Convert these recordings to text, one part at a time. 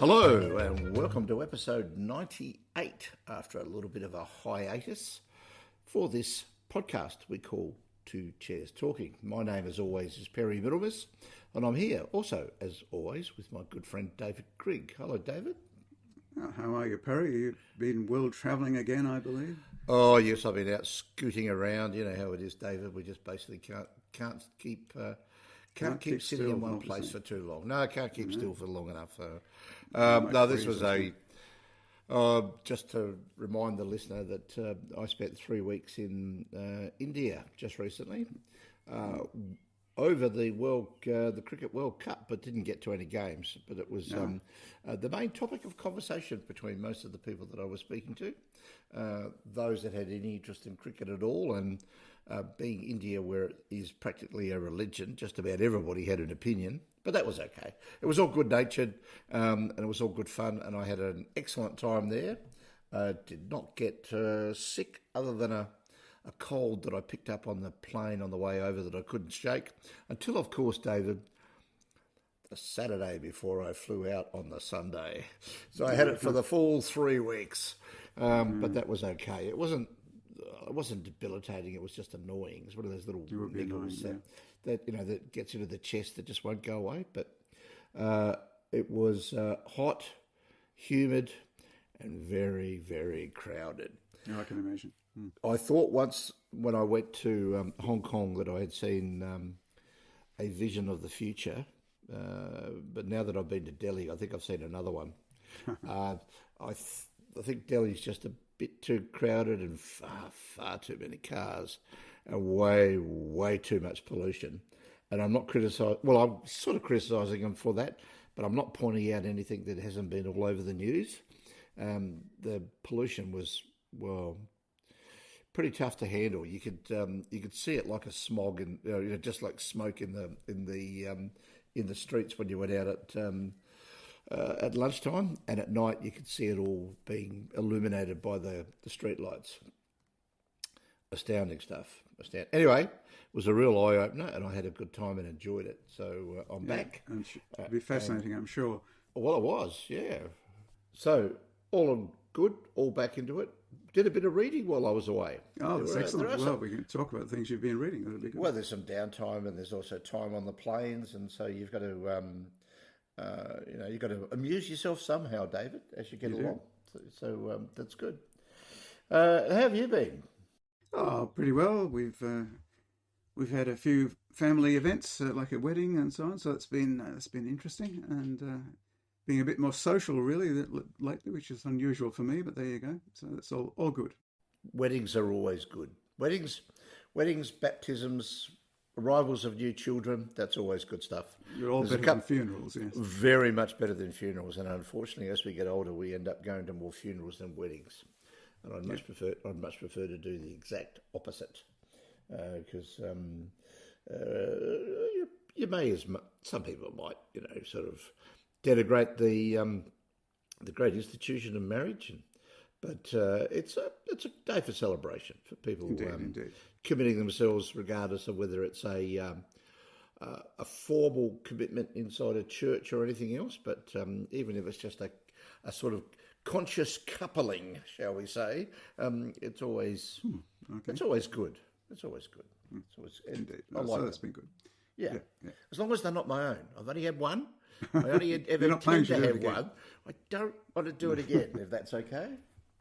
Hello and welcome to episode 98 after a little bit of a hiatus for this podcast we call Two Chairs Talking. My name as always is Perry Middlemas and I'm here also as always with my good friend David Grigg. Hello David. How are you, Perry? You've been world travelling again, I believe. Oh yes, I've been out scooting around. You know how it is, David. We just basically can't keep sitting in one place for too long. No, I can't keep still for long enough. So, no, this was just to remind the listener that I spent 3 weeks in India just recently over the Cricket World Cup, but didn't get to any games. But it was the main topic of conversation between most of the people that I was speaking to, those that had any interest in cricket at all, and being India where it is practically a religion, just about everybody had an opinion. But that was okay. It was all good-natured, and it was all good fun, and I had an excellent time there. Did not get sick other than a cold that I picked up on the plane on the way over that I couldn't shake, until, of course, David, the Saturday before I flew out on the Sunday. So I had it for the full 3 weeks, but that was okay. It wasn't debilitating. It was just annoying. It's one of those little niggles that gets into the chest that just won't go away. But it was hot, humid, and very, very crowded. Yeah, I can imagine. I thought once when I went to Hong Kong that I had seen a vision of the future, but now that I've been to Delhi, I think I've seen another one. I think Delhi's just a bit too crowded and far too many cars and way too much pollution. And I'm not criticising, well, I'm sort of criticising them for that, but I'm not pointing out anything that hasn't been all over the news. The pollution was, well, pretty tough to handle. You could see it like a smog and just like smoke in the streets when you went out at lunchtime, and at night you could see it all being illuminated by the street lights. Astounding stuff. Anyway, it was a real eye opener, and I had a good time and enjoyed it. So I'm back. And it'll be fascinating, I'm sure. Well, it was, yeah. So all good, all back into it. Did a bit of reading while I was away. Oh, that's excellent. Well, we can talk about things you've been reading. That'll be good. Well, there's some downtime, and there's also time on the planes, and so you've got to, you've got to amuse yourself somehow, David, as you get along. So that's good. How have you been? Oh, pretty well. We've had a few family events, like a wedding and so on. So it's been interesting and being a bit more social, really, lately, which is unusual for me. But there you go. So it's all good. Weddings are always good. Weddings, baptisms, arrivals of new children. That's always good stuff. You're all better than funerals, yes. Very much better than funerals, and unfortunately, as we get older, we end up going to more funerals than weddings. And I'd much prefer to do the exact opposite, because you may, some people might, sort of denigrate the great institution of marriage, but it's a day for celebration for people indeed. Committing themselves, regardless of whether it's a formal commitment inside a church or anything else. But even if it's just a sort of conscious coupling, shall we say, it's always it's always good. It's always good. Indeed. That's been good. Yeah. As long as they're not my own. I've only had one. I only ever intend to have one. I don't want to do it again, if that's okay.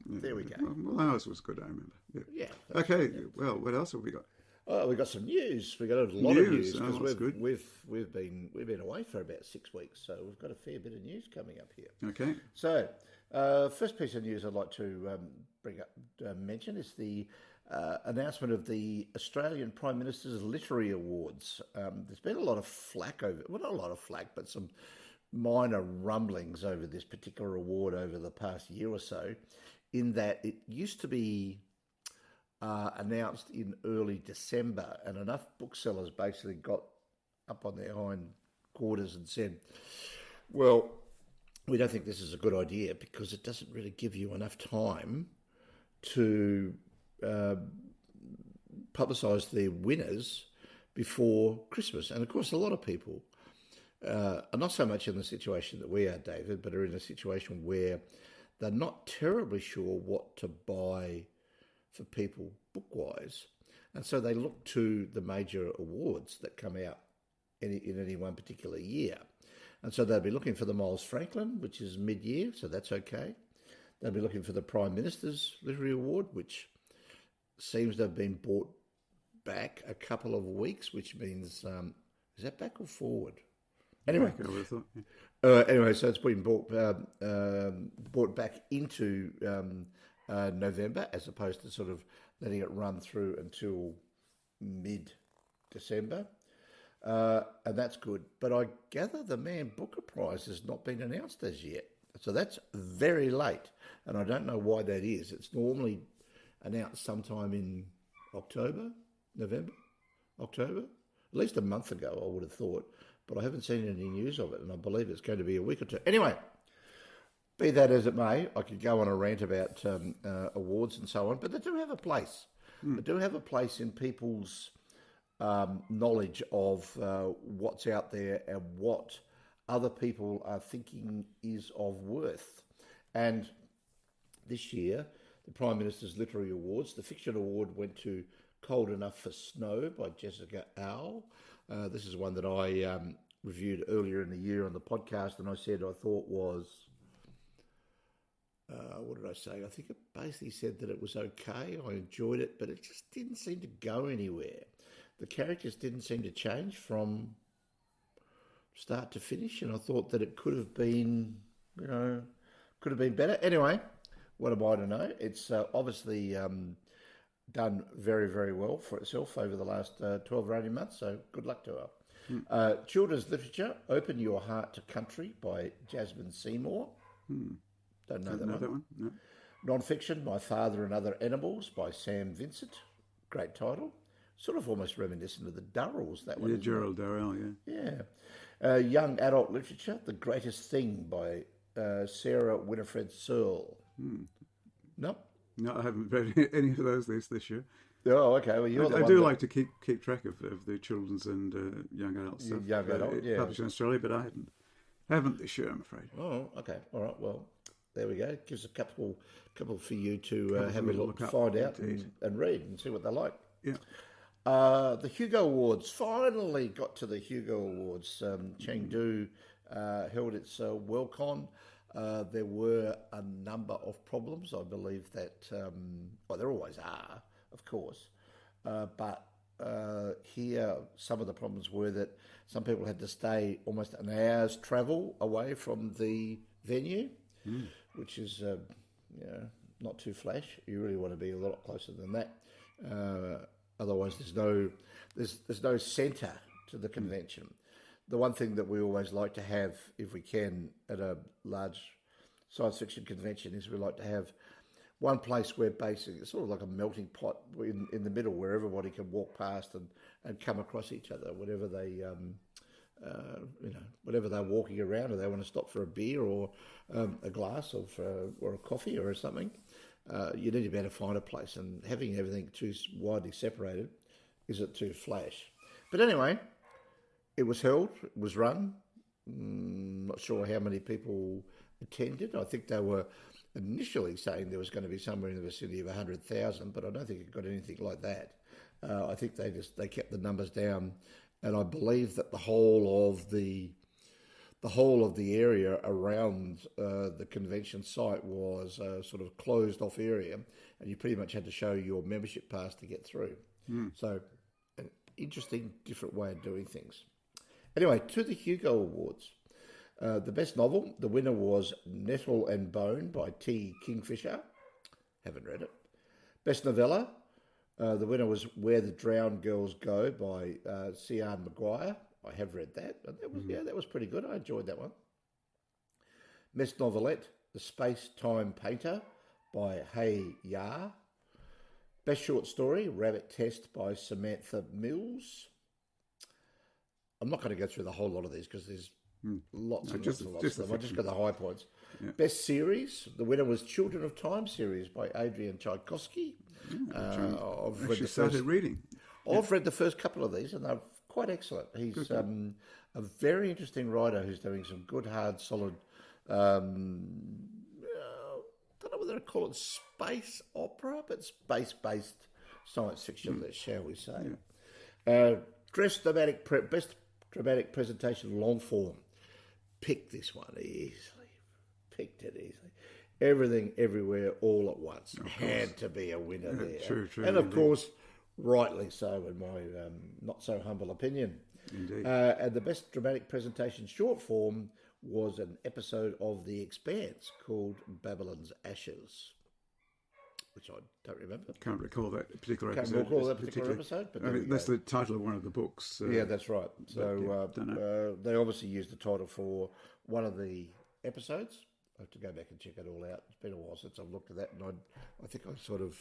Yeah. There we go. Well, ours was good, I remember. Yeah. Okay. Well, what else have we got? Oh, we got some news. We got a lot of news because good. we've been away for about 6 weeks, so we've got a fair bit of news coming up here. Okay. So, first piece of news I'd like to mention is the announcement of the Australian Prime Minister's Literary Awards. There's been a lot of flack not a lot of flack, but some minor rumblings over this particular award over the past year or so, in that it used to be announced in early December, and enough booksellers basically got up on their hind quarters and said, well, we don't think this is a good idea because it doesn't really give you enough time to publicise the winners before Christmas. And of course, a lot of people not so much in the situation that we are, David, but are in a situation where they're not terribly sure what to buy for people book-wise. And so they look to the major awards that come out in any one particular year. And so they'll be looking for the Miles Franklin, which is mid-year, so that's okay. They'll be looking for the Prime Minister's Literary Award, which seems to have been brought back a couple of weeks, which means, is that back or forward? Anyway, I would have thought, anyway, so it's been brought back into November, as opposed to sort of letting it run through until mid-December. And that's good. But I gather the Man Booker Prize has not been announced as yet. So that's very late. And I don't know why that is. It's normally announced sometime in October. At least a month ago, I would have thought. But I haven't seen any news of it, and I believe it's going to be a week or two. Anyway, be that as it may, I could go on a rant about awards and so on, but they do have a place. They do have a place in people's knowledge of what's out there and what other people are thinking is of worth. And this year, the Prime Minister's Literary Awards, the Fiction Award went to Cold Enough for Snow by Jessica Owl. This is one that I reviewed earlier in the year on the podcast, and I said I thought was, what did I say? I think it basically said that it was okay. I enjoyed it, but it just didn't seem to go anywhere. The characters didn't seem to change from start to finish, and I thought that it could have been, better. Anyway, what am I to know? It's obviously done very, very well for itself over the last 12 or 18 months, so good luck to her. Children's Literature, Open Your Heart to Country by Jasmine Seymour. Don't know that one. No. Non-fiction, My Father and Other Animals by Sam Vincent. Great title. Sort of almost reminiscent of the Durrells, that one. Yeah, Gerald Durrell, yeah. Young adult literature, The Greatest Thing by Sarah Winifred Searle. No? No, I haven't read any of those this year. Oh, okay. Well, you're the one I do like to keep track of the children's and young adult stuff. Young adult, yeah. Published in Australia, but I haven't this year, I'm afraid. Oh, okay. All right. Well, there we go. It gives a couple for you to have a look, find out, and read and see what they like. Yeah. The Hugo Awards finally got to the Hugo Awards. Chengdu held its Worldcon. There were a number of problems. I believe that, there always are, of course. But here, some of the problems were that some people had to stay almost an hour's travel away from the venue, which is, not too flash. You really want to be a lot closer than that. Otherwise, there's no centre to the convention. The one thing that we always like to have, if we can, at a large science fiction convention is we like to have one place where basically it's sort of like a melting pot in the middle where everybody can walk past and come across each other, whatever they're walking around, or they want to stop for a beer or a glass or a coffee or something. You need to be able to find a place, and having everything too widely separated isn't too flash. But anyway, it was held, it was run. Not sure how many people attended. I think they were initially saying there was going to be somewhere in the vicinity of 100,000, but I don't think it got anything like that. I think they kept the numbers down, and I believe that the whole of the area around the convention site was a sort of closed off area, and you pretty much had to show your membership pass to get through. So an interesting, different way of doing things. Anyway, to the Hugo Awards. The best novel, the winner was Nettle and Bone by T. Kingfisher. Haven't read it. Best novella, the winner was Where the Drowned Girls Go by Cian Maguire. I have read that. That was pretty good. I enjoyed that one. Best novelette, The Space-Time Painter by Hay Ya. Best short story, Rabbit Test by Samantha Mills. I'm not going to go through the whole lot of these because there's lots of them. I just got the high points. Yeah. Best series, the winner was Children of Time series by Adrian Tchaikovsky. I've started reading. I've read the first couple of these, and they're quite excellent. He's a very interesting writer who's doing some good, hard, solid. Don't know whether to call it space opera, but space-based science fiction, shall we say? Yeah. Best dramatic presentation, long form. Picked this one easily. Picked it easily. Everything, everywhere, all at once. Had to be a winner there. True. And of course, rightly so, in my not so humble opinion. Indeed. And the best dramatic presentation, short form, was an episode of The Expanse called Babylon's Ashes, which I don't remember. Can't recall that particular episode. Can't recall that particular episode. But that's the title of one of the books. Yeah, that's right. So they obviously used the title for one of the episodes. I have to go back and check it all out. It's been a while since I've looked at that, and I think I sort of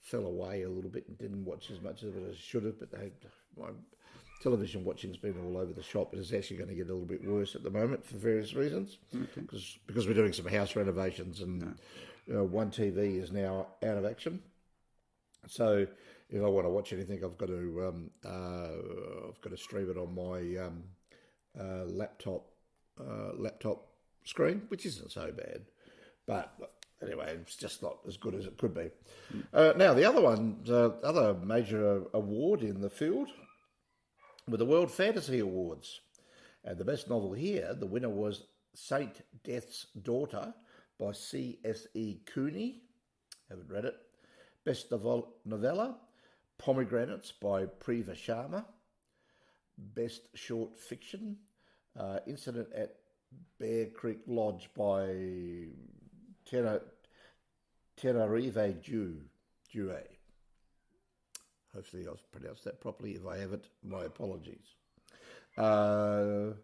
fell away a little bit and didn't watch as much of it as I should have, but my television watching's been all over the shop. It is actually going to get a little bit worse at the moment for various reasons, because we're doing some house renovations, and one TV is now out of action. So if I want to watch anything, I've got to stream it on my laptop screen, which isn't so bad, but anyway, it's just not as good as it could be. Now, the other major award in the field were the World Fantasy Awards. And the best novel here, the winner was Saint Death's Daughter by C.S.E. Cooney. Haven't read it. Best novella, Pomegranates by Priva Sharma. Best short fiction, Incident at Bear Creek Lodge by Tenerife Due. Hopefully I've pronounced that properly. If I haven't, my apologies. That's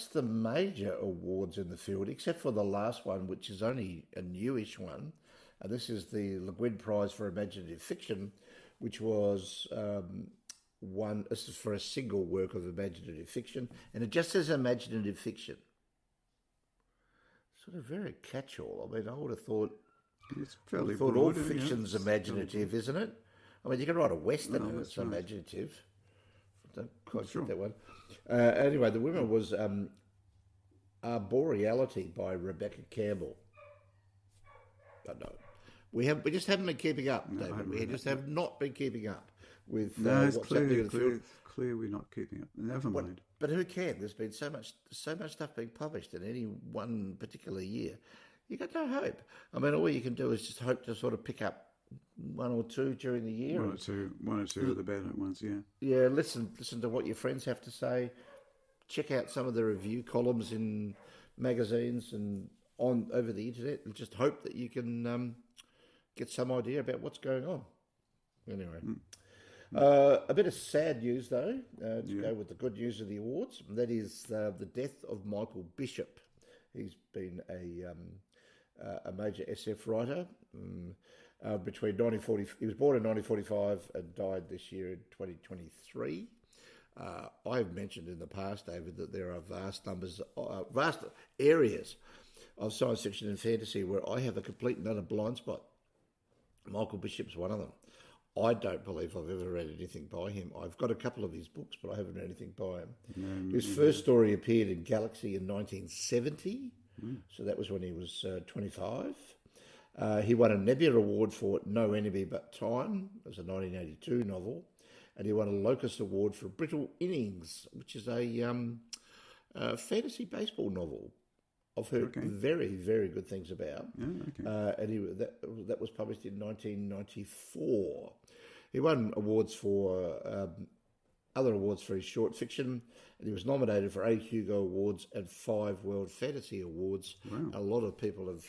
the major awards in the field, except for the last one, which is only a newish one. And this is the Guin Prize for Imaginative Fiction, which was this is for a single work of imaginative fiction, and it just says imaginative fiction. Sort of very catch-all. I mean, I would have thought... It's fairly broad, all fiction's yeah. imaginative, isn't it? I mean, you can write a Western and it's imaginative. I don't quite get that one. Anyway, the winner was Arboreality by Rebecca Campbell. But no, we just haven't been keeping up, David. We just have not been keeping up with it's what's happening in the field. Clear we're not keeping up. Never mind. But who can? There's been so much stuff being published in any one particular year. You got no hope. I mean, all you can do is just hope to sort of pick up one or two during the year. One or two of the better ones, yeah. Yeah, listen to what your friends have to say. Check out some of the review columns in magazines and over the internet, and just hope that you can get some idea about what's going on. Anyway, a bit of sad news though to go with the good news of the awards, and that is the death of Michael Bishop. He's been a major SF writer. Between 1940, he was born in 1945 and died this year in 2023. I've mentioned in the past, David, that there are vast areas of science fiction and fantasy where I have a complete and utter blind spot. Michael Bishop's one of them. I don't believe I've ever read anything by him. I've got a couple of his books, but I haven't read anything by him. His first story appeared in Galaxy in 1970, so that was when he was 25. He won a Nebula Award for No Enemy But Time. It was a 1982 novel. And he won a Locust Award for Brittle Innings, which is a fantasy baseball novel I've heard very, very good things about. And that was published in 1994. He won awards for other awards for his short fiction, and he was nominated for 8 Hugo Awards and 5 World Fantasy Awards. Wow. A lot of people have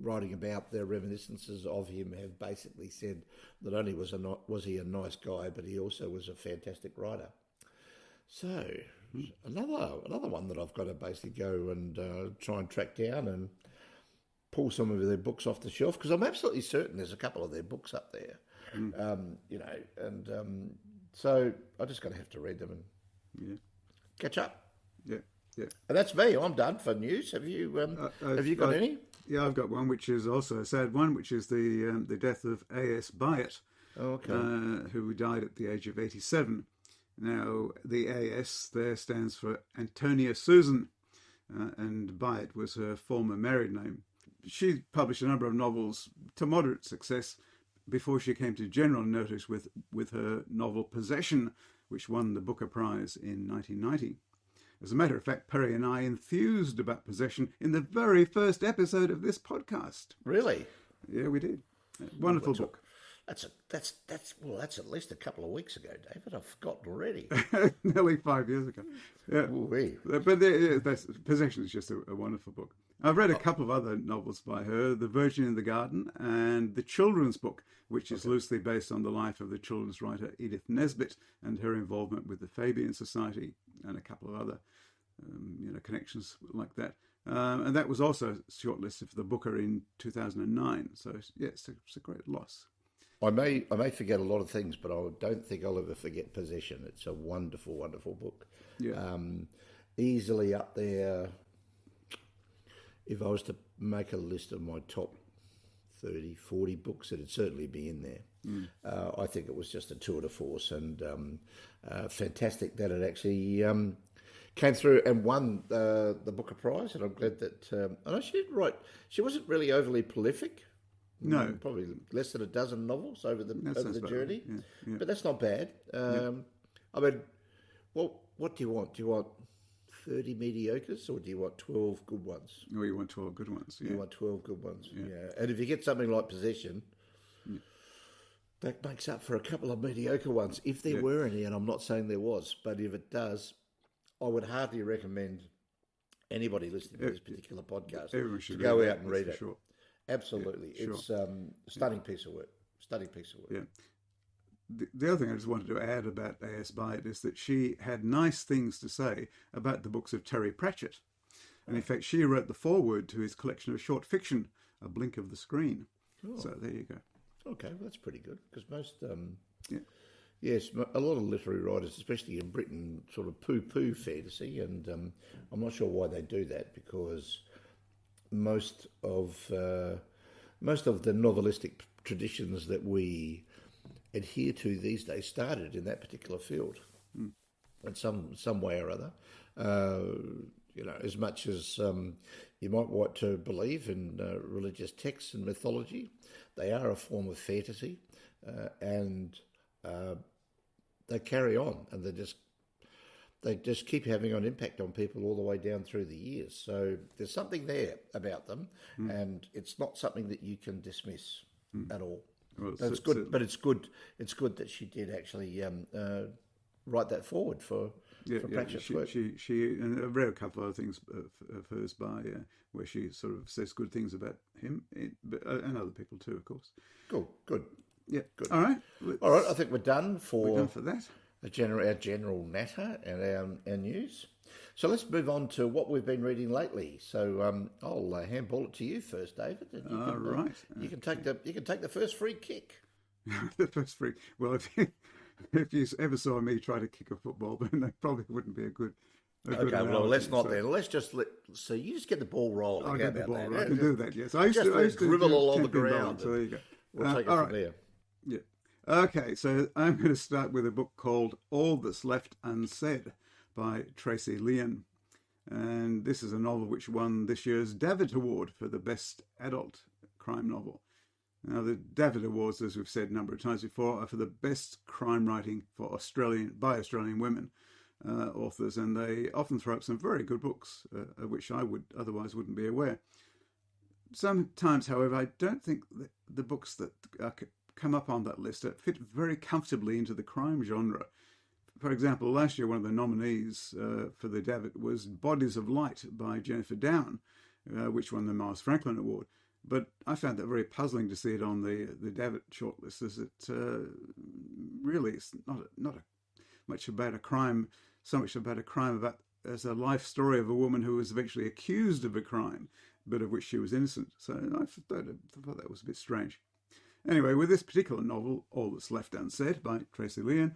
writing about their reminiscences of him have basically said not only was he a nice guy, but he also was a fantastic writer. So another one that I've got to basically go and try and track down and pull some of their books off the shelf, because I'm absolutely certain there's a couple of their books up there. So I just got to have to read them and catch up. Yeah. And that's me. I'm done for news. Have you got any? Yeah, I've got one, which is also a sad one, which is the death of A.S. Byatt, who died at the age of 87. Now, the AS there stands for Antonia Susan, and Byatt was her former married name. She published a number of novels to moderate success before she came to general notice with her novel Possession, which won the Booker Prize in 1990. As a matter of fact, Perry and I enthused about Possession in the very first episode of this podcast. Really? Yeah, we did. Wonderful book. That's at least a couple of weeks ago, David. I've forgotten already. Nearly 5 years ago. Yeah. Ooh-wee. But Possession is just a wonderful book. I've read a couple of other novels by her, The Virgin in the Garden and the children's book, which is loosely based on the life of the children's writer Edith Nesbit and her involvement with the Fabian Society and a couple of other connections like that. And that was also shortlisted for the Booker in 2009. So, yeah, it's a great loss. I may forget a lot of things, but I don't think I'll ever forget Possession. It's a wonderful, wonderful book. Yeah. Easily up there. If I was to make a list of my top 30, 40 books, it'd certainly be in there. I think it was just a tour de force, and fantastic that it actually came through and won the Booker Prize. And I'm glad that I know she didn't write. She wasn't really overly prolific. No, probably less than a dozen novels over the journey, yeah. But that's not bad. I mean, well, what do you want? Do you want 30 mediocres, or do you want 12 good ones? Oh, you want 12 good ones. Yeah. You want 12 good ones. Yeah. And if you get something like Possession, that makes up for a couple of mediocre ones, if there were any. And I'm not saying there was, but if it does, I would hardly recommend anybody listening to this particular podcast to go out and read it. Sure. Absolutely. Yeah, sure. It's a stunning piece of work. Yeah. The other thing I just wanted to add about A.S. Byatt is that she had nice things to say about the books of Terry Pratchett. And in fact, she wrote the foreword to his collection of short fiction, A Blink of the Screen. Oh. So there you go. Okay, well, that's pretty good, because most... Yes, a lot of literary writers, especially in Britain, sort of poo-poo fantasy, and I'm not sure why they do that, because... Most of the novelistic traditions that we adhere to these days started in that particular field, in some way or other. As much as you might want to believe in religious texts and mythology, they are a form of fantasy, and they carry on, and they just keep having an impact on people all the way down through the years. So there's something there about them, and it's not something that you can dismiss at all. Well, it's good, but it's good. It's good that she did actually write that forward for Pratchett's work. She and I've read a couple of other things of hers by where she sort of says good things about him, and other people too, of course. Good. Yeah. Good. All right. I think we're done for that. Our general natter and our news. So let's move on to what we've been reading lately. So I'll handball it to you first, David. And you can take the first free kick. The first free. Well, if you ever saw me try to kick a football, then that probably wouldn't be a good. Okay, well, let's not then. Let's just so you just get the ball rolling. I'll get the ball rolling. I can do that. Yes, I used to dribble along the ground. So there you go. We'll take it from there. Yeah. Okay, so I'm going to start with a book called All That's Left Unsaid by Tracey Lien. And this is a novel which won this year's Davitt Award for the Best Adult Crime Novel. Now, the Davitt Awards, as we've said a number of times before, are for the best crime writing by Australian women authors, and they often throw up some very good books, of which I wouldn't be aware. Sometimes, however, I don't think that the books that come up on that list fit very comfortably into the crime genre. For example, last year one of the nominees for the Davitt was Bodies of Light by Jennifer Down, which won the Miles Franklin Award. But I found that very puzzling to see it on the Davitt shortlist, as it really is not much about a crime, so much about a crime as a life story of a woman who was eventually accused of a crime, but of which she was innocent. So I thought that was a bit strange. Anyway, with this particular novel, All That's Left Unsaid by Tracey Lien,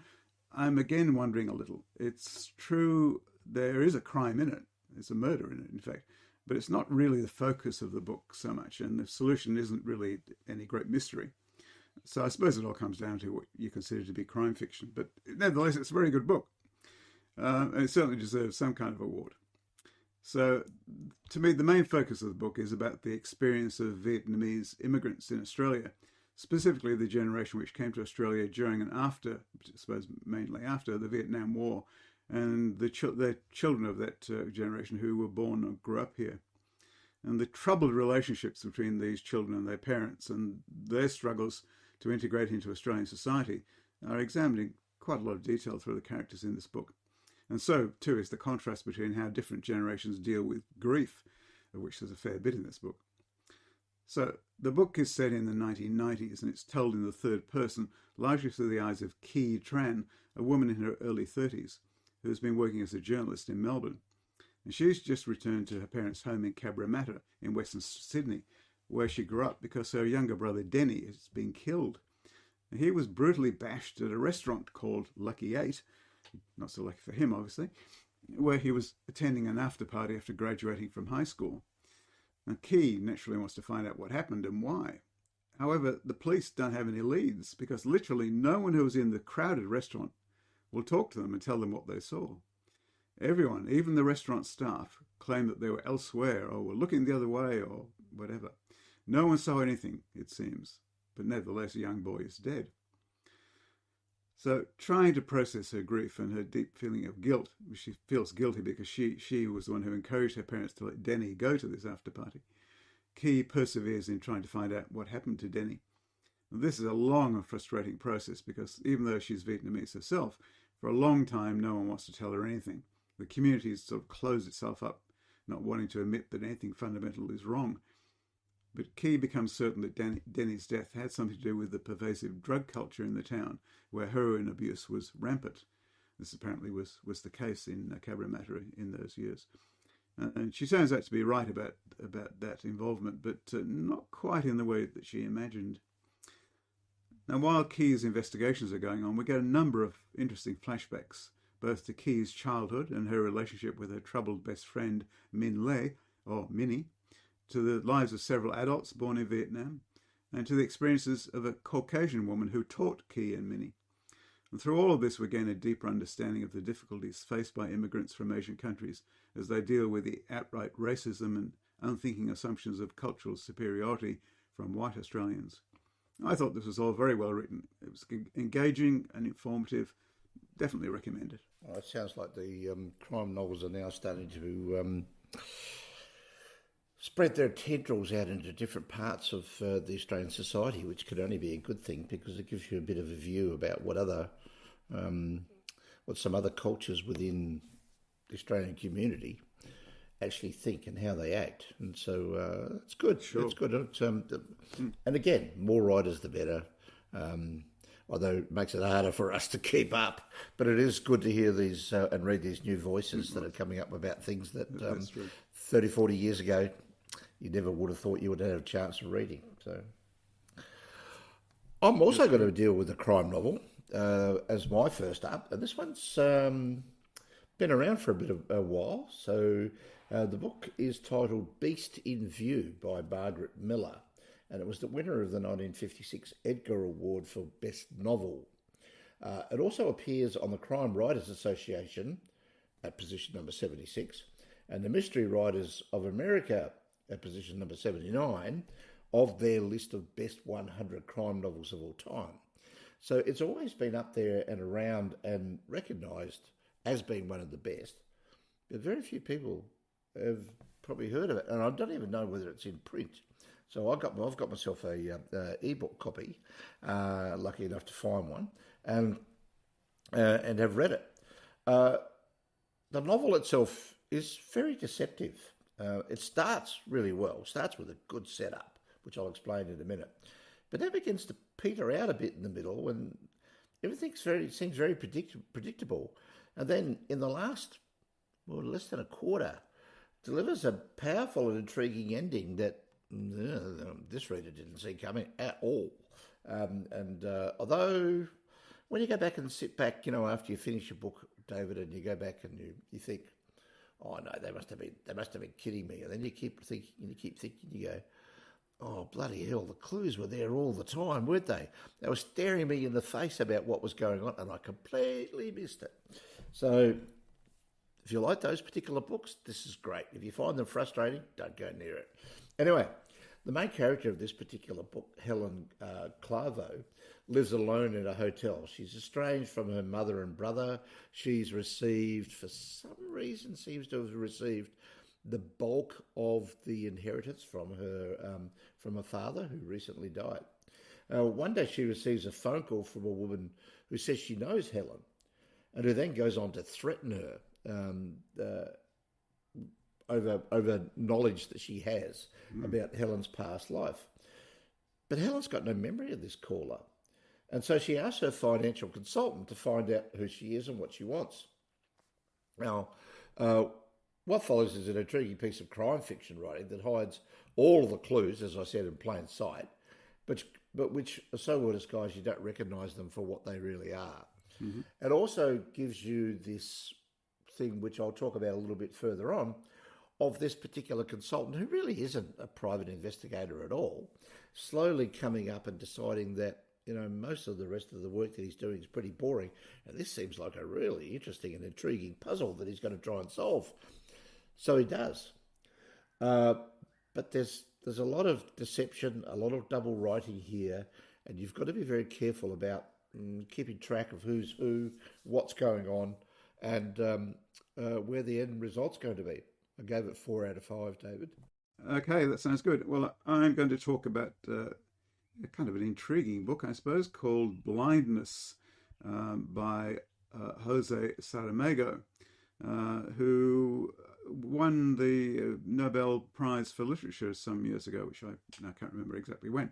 I'm again wondering a little. It's true there is a crime in it. There's a murder in it, in fact. But it's not really the focus of the book so much, and the solution isn't really any great mystery. So I suppose it all comes down to what you consider to be crime fiction. But nevertheless, it's a very good book. And it certainly deserves some kind of award. So to me, the main focus of the book is about the experience of Vietnamese immigrants in Australia, specifically the generation which came to Australia during and after, I suppose mainly after, the Vietnam War, and the children of that generation who were born or grew up here. And the troubled relationships between these children and their parents and their struggles to integrate into Australian society are examined in quite a lot of detail through the characters in this book. And so, too, is the contrast between how different generations deal with grief, of which there's a fair bit in this book. So, the book is set in the 1990s, and it's told in the third person, largely through the eyes of Ki Tran, a woman in her early 30s, who has been working as a journalist in Melbourne. And she's just returned to her parents' home in Cabramatta in Western Sydney, where she grew up because her younger brother Denny has been killed. And he was brutally bashed at a restaurant called Lucky 8, not so lucky for him, obviously, where he was attending an after party after graduating from high school. And Ki naturally wants to find out what happened and why. However, the police don't have any leads because literally no one who was in the crowded restaurant will talk to them and tell them what they saw. Everyone, even the restaurant staff, claimed that they were elsewhere or were looking the other way or whatever. No one saw anything, it seems, but nevertheless a young boy is dead. So trying to process her grief and her deep feeling of guilt, she feels guilty because she was the one who encouraged her parents to let Denny go to this after party. Ki perseveres in trying to find out what happened to Denny. And this is a long and frustrating process because even though she's Vietnamese herself, for a long time no one wants to tell her anything. The community has sort of closed itself up, not wanting to admit that anything fundamental is wrong. But Ki becomes certain that Denny's death had something to do with the pervasive drug culture in the town, where heroin abuse was rampant. This apparently was the case in Cabramatta in those years. And she turns out to be right about that involvement, but not quite in the way that she imagined. Now, while Ki's investigations are going on, we get a number of interesting flashbacks, both to Ki's childhood and her relationship with her troubled best friend Min Le, or Minnie, to the lives of several adults born in Vietnam, and to the experiences of a Caucasian woman who taught Ki and Minnie. And through all of this, we gain a deeper understanding of the difficulties faced by immigrants from Asian countries as they deal with the outright racism and unthinking assumptions of cultural superiority from white Australians. I thought this was all very well written. It was engaging and informative. Definitely recommend it. Well, it sounds like the crime novels are now starting to spread their tendrils out into different parts of the Australian society, which could only be a good thing because it gives you a bit of a view about what some other cultures within the Australian community actually think and how they act. And so it's good. Sure. It's good. It's, and again, more writers the better. Although it makes it harder for us to keep up. But it is good to hear these and read these new voices that are coming up about things that 30, 40 years ago you never would have thought you would have a chance of reading. So I'm also going to deal with a crime novel as my first up. And this one's been around for a while. So the book is titled Beast in View by Margaret Millar. And it was the winner of the 1956 Edgar Award for Best Novel. It also appears on the Crime Writers Association at position number 76 and the Mystery Writers of America at position number 79 of their list of best 100 crime novels of all time. So it's always been up there and around and recognised as being one of the best. But very few people have probably heard of it, and I don't even know whether it's in print. So I've got myself a ebook copy, lucky enough to find one, and have read it. The novel itself is very deceptive. It starts really well. Starts with a good setup, which I'll explain in a minute, but then begins to peter out a bit in the middle, and everything seems very predictable. And then in the last, less than a quarter, delivers a powerful and intriguing ending that this reader didn't see coming at all. Although when you go back and sit back, after you finish your book, David, and you go back and you think, oh no, they must have been kidding me. And then you keep thinking, you go, oh, bloody hell, the clues were there all the time, weren't they? They were staring me in the face about what was going on, and I completely missed it. So if you like those particular books, this is great. If you find them frustrating, don't go near it. Anyway, the main character of this particular book, Helen Clavo, lives alone in a hotel. She's estranged from her mother and brother. She's received, for some reason, seems to have received the bulk of the inheritance from her father, who recently died. One day she receives a phone call from a woman who says she knows Helen, and who then goes on to threaten her over knowledge that she has about Helen's past life. But Helen's got no memory of this caller. And so she asks her financial consultant to find out who she is and what she wants. Now, what follows is an intriguing piece of crime fiction writing that hides all of the clues, as I said, in plain sight, but which are so well disguised you don't recognise them for what they really are. Mm-hmm. It also gives you this thing, which I'll talk about a little bit further on, of this particular consultant who really isn't a private investigator at all, slowly coming up and deciding that, you know, most of the rest of the work that he's doing is pretty boring, and this seems like a really interesting and intriguing puzzle that he's going to try and solve. So he does. But there's a lot of deception, a lot of double writing here, and you've got to be very careful about keeping track of who's who, what's going on, and where the end result's going to be. I gave it 4 out of 5, David. Okay, that sounds good. Well, I'm going to talk about a kind of an intriguing book, I suppose, called Blindness by José Saramago, who won the Nobel Prize for Literature some years ago, which I can't remember exactly when.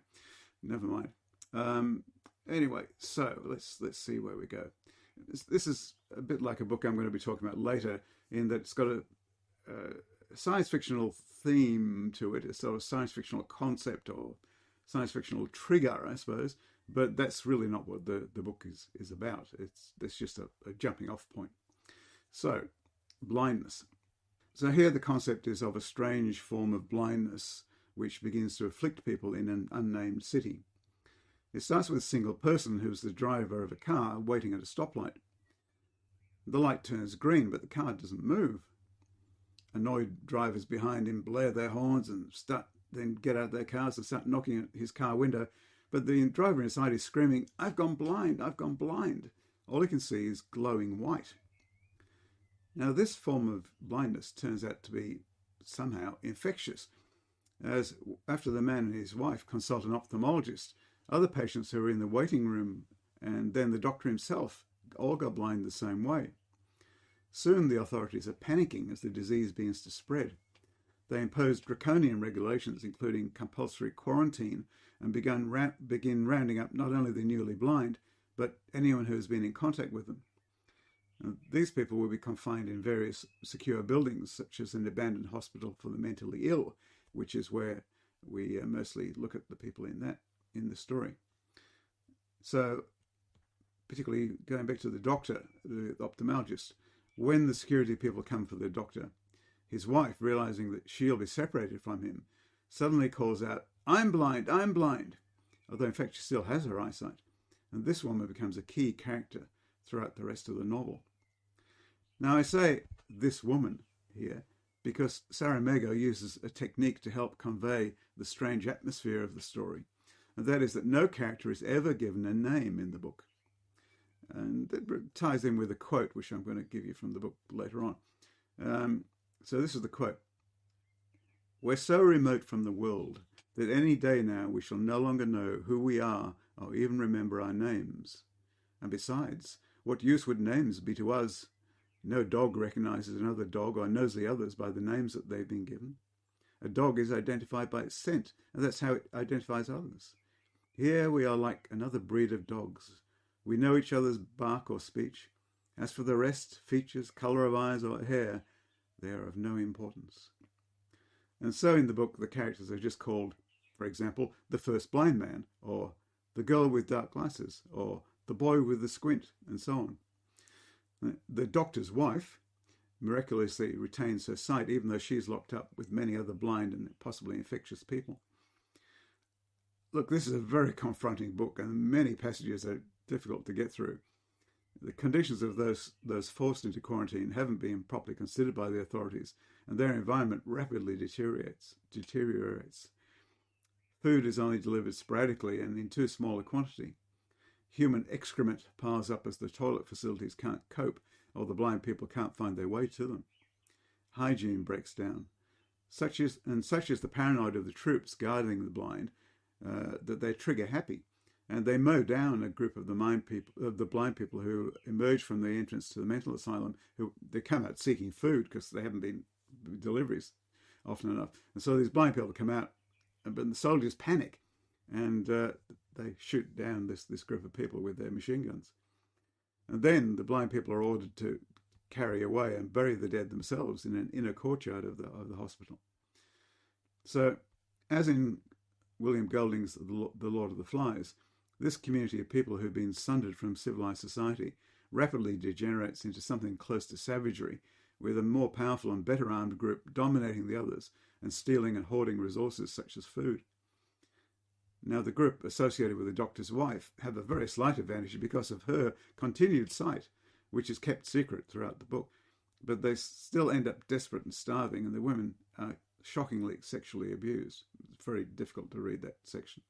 Never mind. Anyway, so let's see where we go. This is a bit like a book I'm going to be talking about later, in that it's got a science fictional theme to it, a sort of science fictional concept or science fictional trigger, I suppose, but that's really not what the book is about. It's just a jumping off point. So, blindness. So here the concept is of a strange form of blindness which begins to afflict people in an unnamed city. It starts with a single person who's the driver of a car waiting at a stoplight. The light turns green, but the car doesn't move. Annoyed drivers behind him blare their horns and then get out their cars and start knocking at his car window. But the driver inside is screaming, "I've gone blind, I've gone blind." All he can see is glowing white. Now, this form of blindness turns out to be somehow infectious, as after the man and his wife consult an ophthalmologist, other patients who are in the waiting room and then the doctor himself all go blind the same way. Soon the authorities are panicking as the disease begins to spread. They impose draconian regulations, including compulsory quarantine, and begin rounding up not only the newly blind, but anyone who has been in contact with them. Now, these people will be confined in various secure buildings, such as an abandoned hospital for the mentally ill, which is where we mostly look at the people in the story. So, particularly going back to the doctor, the ophthalmologist, when the security people come for the doctor, his wife, realizing that she'll be separated from him, suddenly calls out, "I'm blind, I'm blind," although in fact she still has her eyesight. And this woman becomes a key character throughout the rest of the novel. Now I say this woman here because Saramago uses a technique to help convey the strange atmosphere of the story, and that is that no character is ever given a name in the book. And that ties in with a quote, which I'm going to give you from the book later on. So this is the quote. "We're so remote from the world that any day now we shall no longer know who we are or even remember our names. And besides, what use would names be to us? No dog recognizes another dog or knows the others by the names that they've been given. A dog is identified by its scent, and that's how it identifies others. Here we are like another breed of dogs. We know each other's bark or speech. As for the rest, features, colour of eyes or hair, they are of no importance." And so in the book, the characters are just called, for example, the first blind man, or the girl with dark glasses, or the boy with the squint, and so on. The doctor's wife miraculously retains her sight, even though she's locked up with many other blind and possibly infectious people. Look, this is a very confronting book, and many passages are difficult to get through. The conditions of those forced into quarantine haven't been properly considered by the authorities, and their environment rapidly deteriorates. Food is only delivered sporadically and in too small a quantity. Human excrement piles up as the toilet facilities can't cope, or the blind people can't find their way to them. Hygiene breaks down. Such is the paranoia of the troops guarding the blind that they're trigger happy, and they mow down a group of the blind people who emerge from the entrance to the mental asylum. Who they come out seeking food because they haven't been deliveries often enough, and so these blind people come out, but the soldiers panic, and they shoot down this group of people with their machine guns, and then the blind people are ordered to carry away and bury the dead themselves in an inner courtyard of the hospital. So, as in William Golding's The Lord of the Flies, this community of people who've been sundered from civilized society rapidly degenerates into something close to savagery, with a more powerful and better armed group dominating the others and stealing and hoarding resources such as food. Now, the group associated with the doctor's wife have a very slight advantage because of her continued sight, which is kept secret throughout the book, but they still end up desperate and starving, and the women are shockingly sexually abused. It's very difficult to read that section.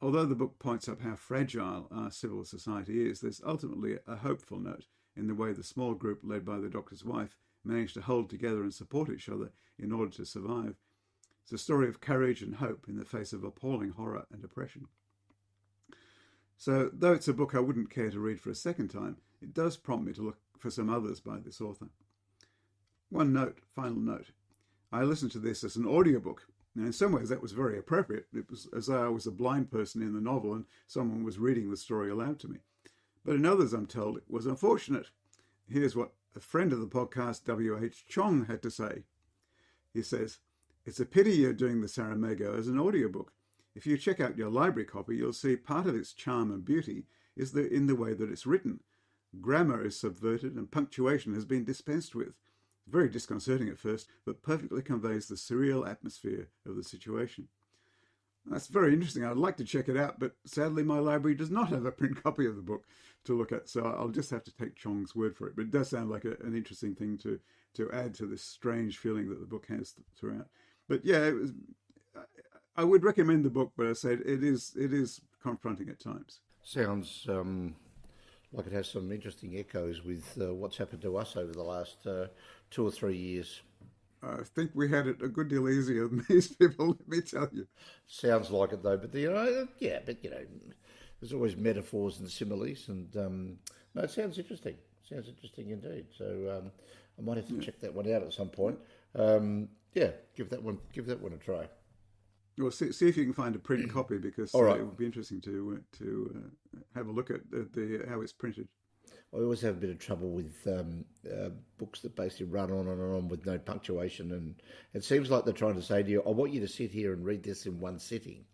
Although the book points up how fragile our civil society is, there's ultimately a hopeful note in the way the small group led by the doctor's wife managed to hold together and support each other in order to survive. It's a story of courage and hope in the face of appalling horror and oppression. So, though it's a book I wouldn't care to read for a second time, it does prompt me to look for some others by this author. Final note. I listened to this as an audiobook. Now, in some ways, that was very appropriate. It was as though I was a blind person in the novel and someone was reading the story aloud to me. But in others, I'm told, it was unfortunate. Here's what a friend of the podcast, W.H. Chong, had to say. He says, "It's a pity you're doing the Saramago as an audiobook. If you check out your library copy, you'll see part of its charm and beauty is in the way that it's written. Grammar is subverted and punctuation has been dispensed with. Very disconcerting at first, but perfectly conveys the surreal atmosphere of the situation." That's very interesting. I'd like to check it out, but sadly my library does not have a print copy of the book to look at, so I'll just have to take Chong's word for it. But it does sound like an interesting thing to add to this strange feeling that the book has throughout. But yeah, I would recommend the book, but I said it is confronting at times. Sounds like it has some interesting echoes with what's happened to us over the last 2 or 3 years. I think we had it a good deal easier than these people, let me tell you. Sounds like it though, but there's always metaphors and similes, and no, it sounds interesting. Sounds interesting indeed. So I might have to check that one out at some point. Give that one a try. Well, see if you can find a print copy, because right. It would be interesting to have a look at how it's printed. I always have a bit of trouble with books that basically run on and on with no punctuation, and it seems like they're trying to say to you, I want you to sit here and read this in one sitting,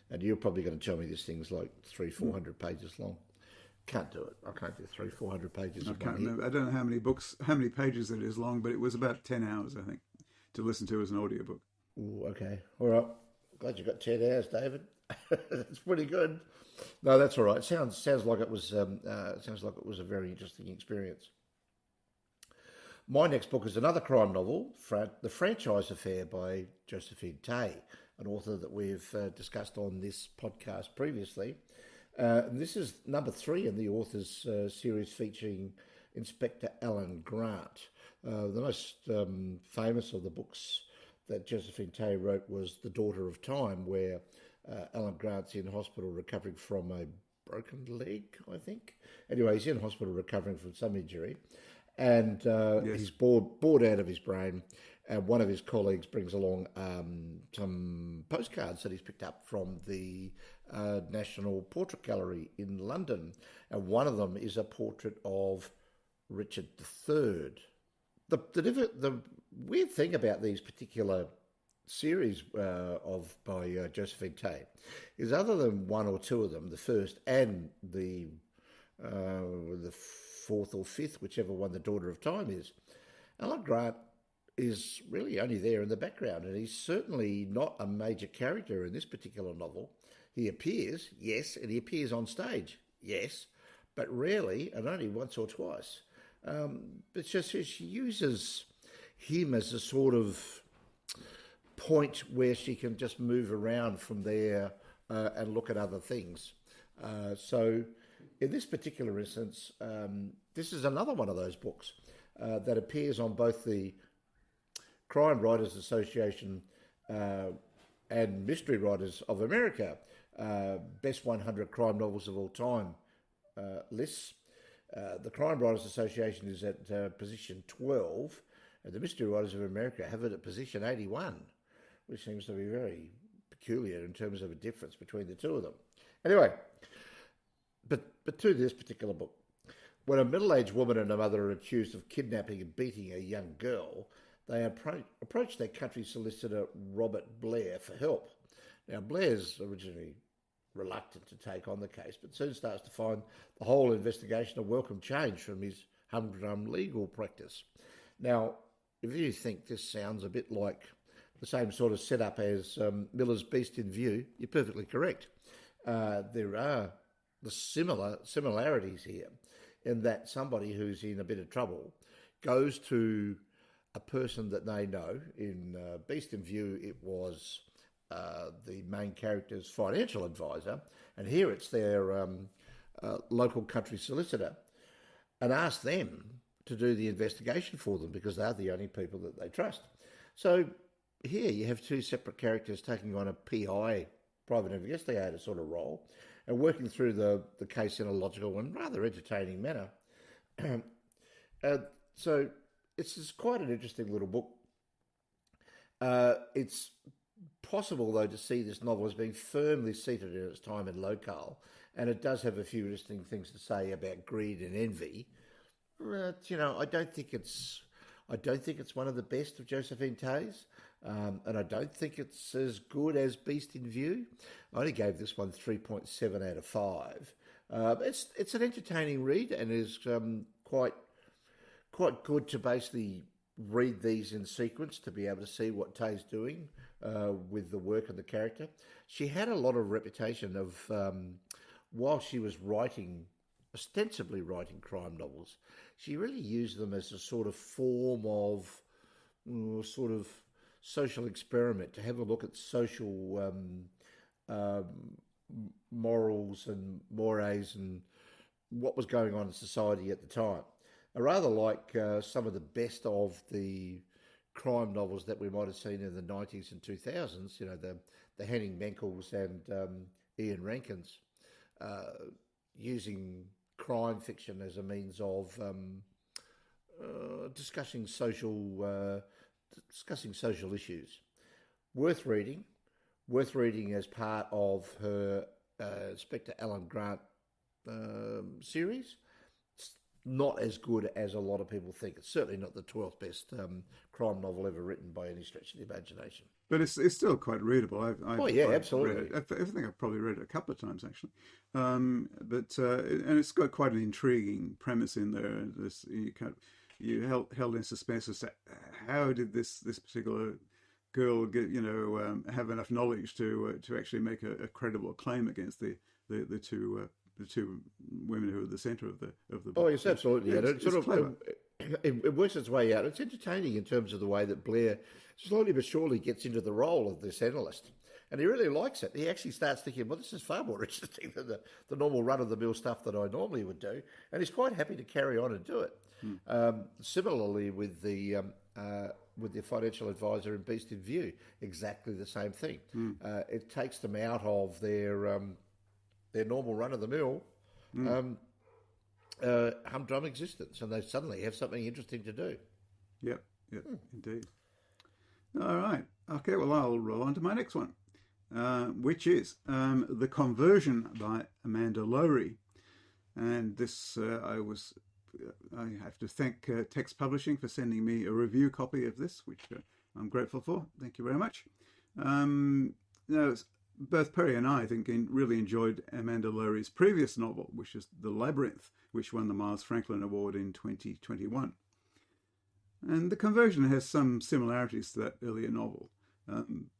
and you're probably going to tell me this thing's like 300-400 pages long. Can't do it. I can't do 300-400 pages. I can't remember. I don't know how many pages it is long, but it was about 10 hours, I think, to listen to as an audiobook. Ooh, okay. All right. Glad you got 10 hours, David. That's pretty good. No, that's all right. Sounds like it was a very interesting experience. My next book is another crime novel, The Franchise Affair by Josephine, an author that we've discussed on this podcast previously. And this is number 3 in the author's series featuring Inspector Alan Grant. The most famous of the books that Josephine wrote was The Daughter of Time, where Alan Grant's in hospital recovering from a broken leg, I think. Anyway, he's in hospital recovering from some injury, and he's bored out of his brain. And one of his colleagues brings along some postcards that he's picked up from the National Portrait Gallery in London, and one of them is a portrait of Richard III. The weird thing about these particular series by Josephine is, other than one or two of them, the first and the fourth or fifth, whichever one The Daughter of Time is, Alan Grant is really only there in the background, and he's certainly not a major character in this particular novel. He appears, yes, and he appears on stage, yes, but rarely, and only once or twice. But she uses him as a sort of point where she can just move around from there and look at other things. So in this particular instance, this is another one of those books that appears on both the Crime Writers Association and Mystery Writers of America Best 100 Crime Novels of All Time lists. The Crime Writers Association is at position 12, and the Mystery Writers of America have it at position 81, which seems to be very peculiar in terms of a difference between the two of them. Anyway, but to this particular book, when a middle-aged woman and a mother are accused of kidnapping and beating a young girl, they approach their country solicitor, Robert Blair, for help. Now, Blair's originally reluctant to take on the case, but soon starts to find the whole investigation a welcome change from his humdrum legal practice. Now, if you think this sounds a bit like the same sort of setup as Millar's Beast in View, you're perfectly correct. There are the similarities here in that somebody who's in a bit of trouble goes to a person that they know. In Beast in View, it was the main character's financial advisor, and here it's their local country solicitor, and ask them to do the investigation for them because they're the only people that they trust. So here you have two separate characters taking on a PI, private investigator sort of role, and working through the case in a logical and rather entertaining manner. So it's quite an interesting little book. It's possible, though, to see this novel as being firmly seated in its time and locale, and it does have a few interesting things to say about greed and envy. But, I don't think it's one of the best of Josephine Tey's, and I don't think it's as good as Beast in View. I only gave this one 3.7 out of 5. It's an entertaining read and is quite good to basically read these in sequence to be able to see what Tey's doing with the work of the character. She had a lot of reputation of, while she was ostensibly writing crime novels, she really used them as a sort of form of sort of social experiment to have a look at social morals and mores and what was going on in society at the time. I rather like some of the best of the crime novels that we might have seen in the 90s and 2000s, the Henning Mankell's and Ian Rankin's, using crime fiction as a means of discussing social issues. Worth reading as part of her Inspector Alan Grant series. It's not as good as a lot of people think. It's certainly not the 12th best crime novel ever written by any stretch of the imagination. But it's still quite readable. Absolutely. I think I've probably read it a couple of times, actually. And it's got quite an intriguing premise in there. You held in suspense as to how did this particular girl get, have enough knowledge to actually make a credible claim against the two women who are the centre of the book. Oh yes, absolutely. Yeah, it works its way out. It's entertaining in terms of the way that Blair slowly but surely gets into the role of this analyst. And he really likes it. He actually starts thinking, well, this is far more interesting than the normal run-of-the-mill stuff that I normally would do. And he's quite happy to carry on and do it. Similarly with the financial advisor in Beast in View, exactly the same thing. It takes them out of their normal run-of-the-mill humdrum existence, and they suddenly have something interesting to do. Yep, indeed. All right. Okay, well, I'll roll on to my next one, which is The Conversion by Amanda Lohrey. And this, I have to thank Text Publishing for sending me a review copy of this, which I'm grateful for. Thank you very much. Both Perry and I think really enjoyed Amanda Lohrey's previous novel, which is The Labyrinth, which won the Miles Franklin Award in 2021. And the conversion has some similarities to that earlier novel.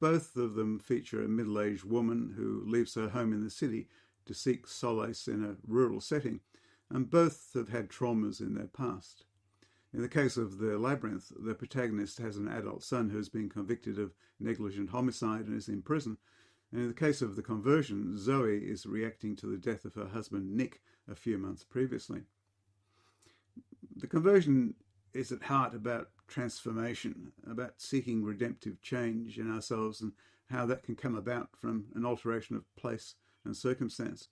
Both of them feature a middle-aged woman who leaves her home in the city to seek solace in a rural setting, and both have had traumas in their past. In the case of The Labyrinth, the protagonist has an adult son who has been convicted of negligent homicide and is in prison. And in the case of The Conversion, Zoe is reacting to the death of her husband Nick a few months previously. The Conversion is at heart about transformation, about seeking redemptive change in ourselves and how that can come about from an alteration of place and circumstance.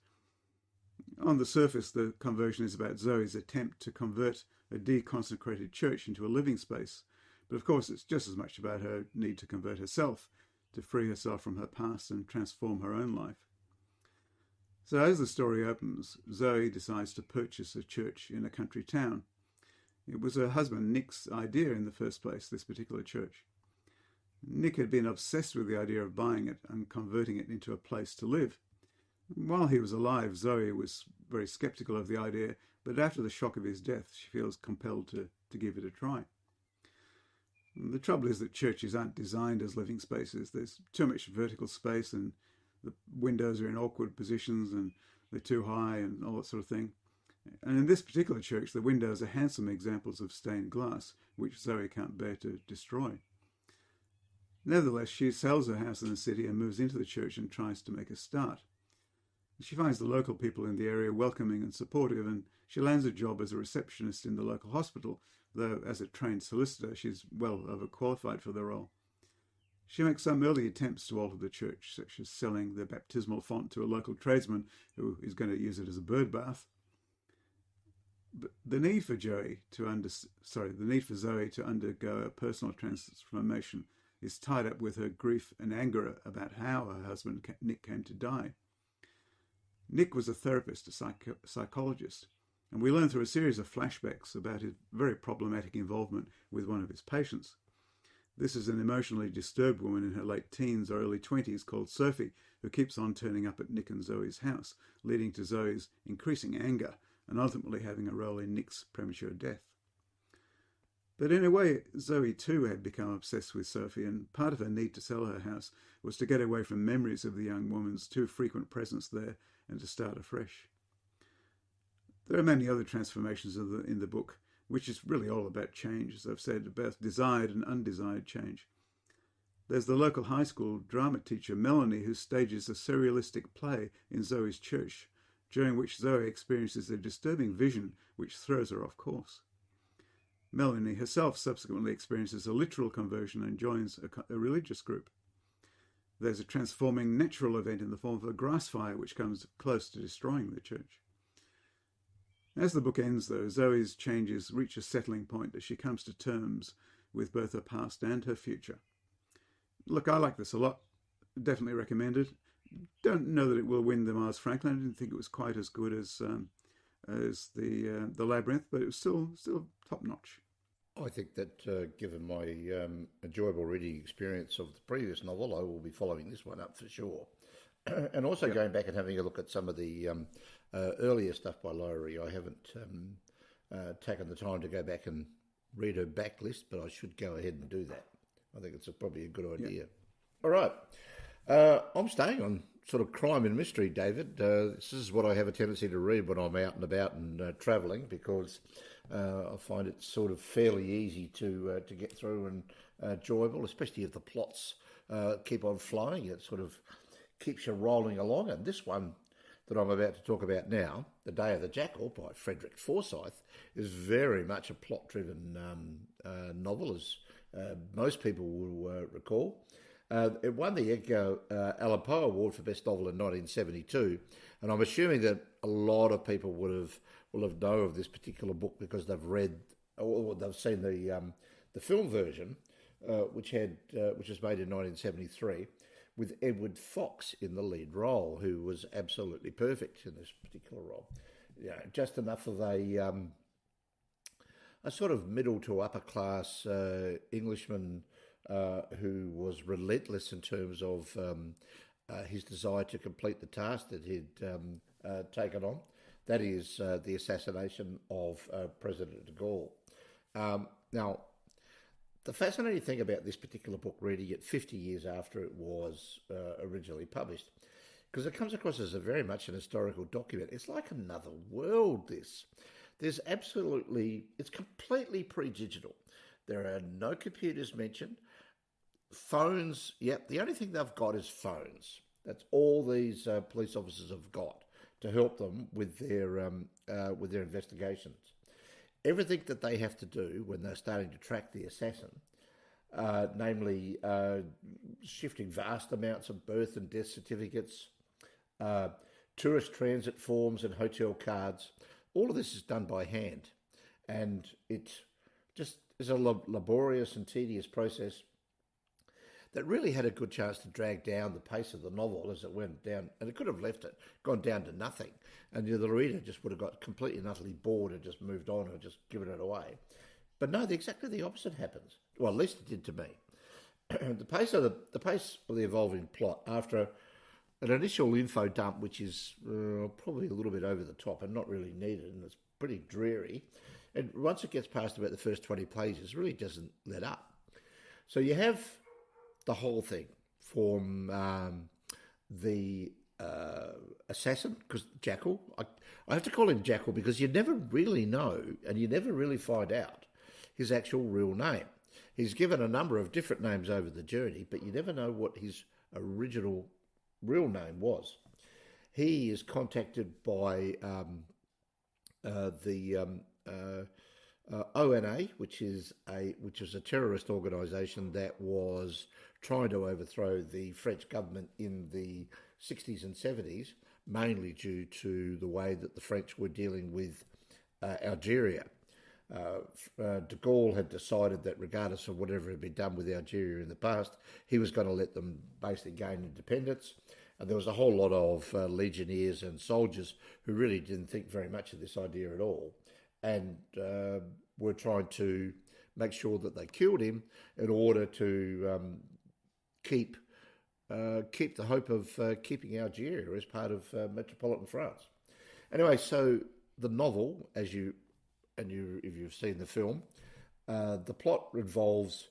On the surface, The Conversion is about Zoe's attempt to convert a deconsecrated church into a living space. But of course, it's just as much about her need to convert herself, to free herself from her past and transform her own life. So as the story opens, Zoe decides to purchase a church in a country town. It was her husband Nick's idea in the first place, this particular church. Nick had been obsessed with the idea of buying it and converting it into a place to live. While he was alive, Zoe was very sceptical of the idea, but after the shock of his death, she feels compelled to give it a try. The trouble is that churches aren't designed as living spaces. There's too much vertical space and the windows are in awkward positions and they're too high and all that sort of thing. And in this particular church, the windows are handsome examples of stained glass, which Zoe can't bear to destroy. Nevertheless, she sells her house in the city and moves into the church and tries to make a start. She finds the local people in the area welcoming and supportive, and she lands a job as a receptionist in the local hospital, though as a trained solicitor, she's well overqualified for the role. She makes some early attempts to alter the church, such as selling the baptismal font to a local tradesman who is going to use it as a bird bath. But the need for Zoe to undergo a personal transformation is tied up with her grief and anger about how her husband Nick came to die. Nick was a therapist, a psychologist, and we learn through a series of flashbacks about his very problematic involvement with one of his patients. This is an emotionally disturbed woman in her late teens or early 20s called Sophie, who keeps on turning up at Nick and Zoe's house, leading to Zoe's increasing anger and ultimately having a role in Nick's premature death. But in a way, Zoe too had become obsessed with Sophie, and part of her need to sell her house was to get away from memories of the young woman's too frequent presence there and to start afresh. There are many other transformations in the book, which is really all about change, as I've said, about desired and undesired change. There's the local high school drama teacher, Melanie, who stages a surrealistic play in Zoe's church, during which Zoe experiences a disturbing vision which throws her off course. Melanie herself subsequently experiences a literal conversion and joins a religious group. There's a transforming natural event in the form of a grass fire which comes close to destroying the church. As the book ends, though, Zoe's changes reach a settling point as she comes to terms with both her past and her future. Look, I like this a lot. Definitely recommend it. Don't know that it will win the Mars Franklin. I didn't think it was quite as good as the Labyrinth, but it was still top notch. I think that given my enjoyable reading experience of the previous novel, I will be following this one up for sure. And also going back and having a look at some of the earlier stuff by Lohrey. I haven't taken the time to go back and read her backlist, but I should go ahead and do that. I think it's probably a good idea. Yeah. All right. I'm staying on sort of crime and mystery, David. This is what I have a tendency to read when I'm out and about and travelling, because I find it sort of fairly easy to get through and enjoyable, especially if the plots keep on flowing. It sort of keeps you rolling along. And this one that I'm about to talk about now, The Day of the Jackal by Frederick Forsyth, is very much a plot-driven novel, as most people will recall. It won the Edgar Allan Poe Award for Best Novel in 1972, and I'm assuming that a lot of people will have known of this particular book because they've read or they've seen the film version, which was made in 1973, with Edward Fox in the lead role, who was absolutely perfect in this particular role. Yeah, just enough of a sort of middle to upper class Englishman. Who was relentless in terms of his desire to complete the task that he'd taken on. That is the assassination of President de Gaulle. Now, the fascinating thing about this particular book, reading it 50 years after it was originally published, because it comes across as a very much an historical document. It's like another world, this. It's completely pre-digital. There are no computers mentioned. Phones, yep, the only thing they've got is phones. That's all these police officers have got to help them with their investigations. Everything that they have to do when they're starting to track the assassin, namely shifting vast amounts of birth and death certificates, tourist transit forms and hotel cards, all of this is done by hand. And it just is a laborious and tedious process that really had a good chance to drag down the pace of the novel as it went down. And it could have gone down to nothing. And the reader just would have got completely and utterly bored and just moved on or just given it away. But no, exactly the opposite happens. Well, at least it did to me. The pace of the evolving plot, after an initial info dump, which is probably a little bit over the top and not really needed, and it's pretty dreary, and once it gets past about the first 20 pages, it really doesn't let up. So you have the whole thing from the assassin, because Jackal, I have to call him Jackal because you never really know and you never really find out his actual real name. He's given a number of different names over the journey, but you never know what his original real name was. He is contacted by the ONA, which is a terrorist organisation that was trying to overthrow the French government in the 60s and 70s, mainly due to the way that the French were dealing with Algeria. De Gaulle had decided that regardless of whatever had been done with Algeria in the past, he was going to let them basically gain independence. And there was a whole lot of legionnaires and soldiers who really didn't think very much of this idea at all, and were trying to make sure that they killed him in order to keep the hope of keeping Algeria as part of metropolitan France. Anyway, so the novel, if you've seen the film, the plot involves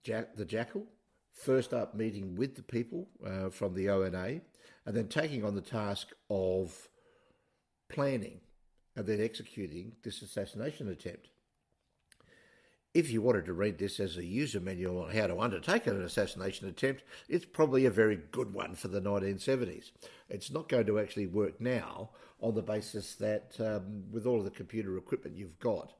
the Jackal first up meeting with the people from the ONA, and then taking on the task of planning and then executing this assassination attempt. If you wanted to read this as a user manual on how to undertake an assassination attempt, it's probably a very good one for the 1970s. It's not going to actually work now on the basis that with all of the computer equipment you've got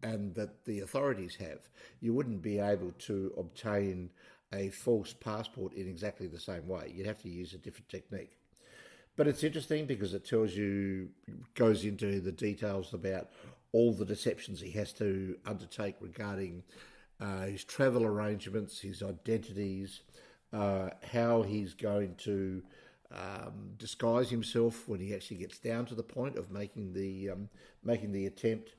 and that the authorities have, you wouldn't be able to obtain a false passport in exactly the same way. You'd have to use a different technique. But it's interesting because it goes into the details about all the deceptions he has to undertake regarding his travel arrangements, his identities, how he's going to disguise himself when he actually gets down to the point of making the attempt,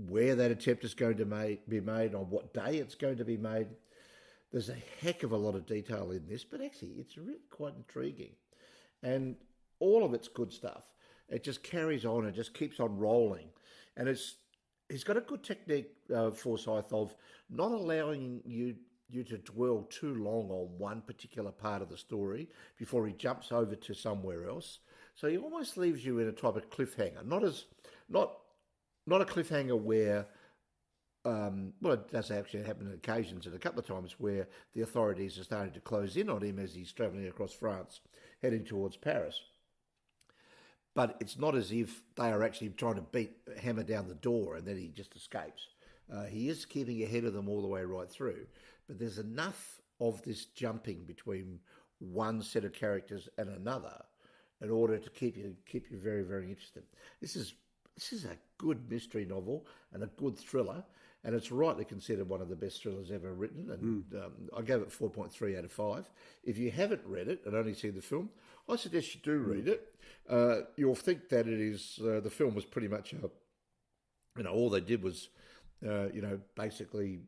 where that attempt is going to be made, on what day it's going to be made. There's a heck of a lot of detail in this, but actually it's really quite intriguing. And all of it's good stuff. It just carries on and just keeps on rolling. And he's got a good technique, Forsyth, of not allowing you to dwell too long on one particular part of the story before he jumps over to somewhere else. So he almost leaves you in a type of cliffhanger. Not a cliffhanger where, it does actually happen on occasions and a couple of times where the authorities are starting to close in on him as he's travelling across France, heading towards Paris. But it's not as if they are actually trying to hammer down the door and then he just escapes. He is keeping ahead of them all the way right through. But there's enough of this jumping between one set of characters and another in order to keep you very, very interested. This is a good mystery novel and a good thriller, and it's rightly considered one of the best thrillers ever written. And I gave it 4.3 out of 5. If you haven't read it and only seen the film, I suggest you do read it. You'll think that it is the film was pretty much all they did was basically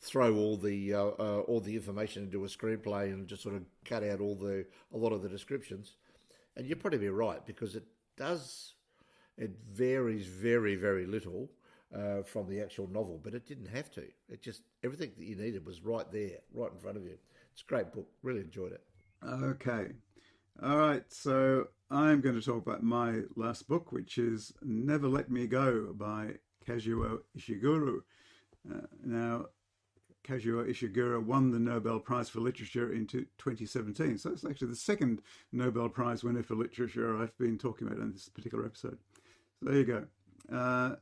throw all the information into a screenplay and just sort of cut out a lot of the descriptions. And you'd probably be right, because it varies very, very little from the actual novel, but it didn't have to. It just, everything that you needed was right there, right in front of you. It's a great book. Really enjoyed it. Okay. All right. So I'm going to talk about my last book, which is Never Let Me Go by Kazuo Ishiguro. Now, Kazuo Ishiguro won the Nobel Prize for Literature in 2017. So it's actually the second Nobel Prize winner for literature I've been talking about in this particular episode. So there you go.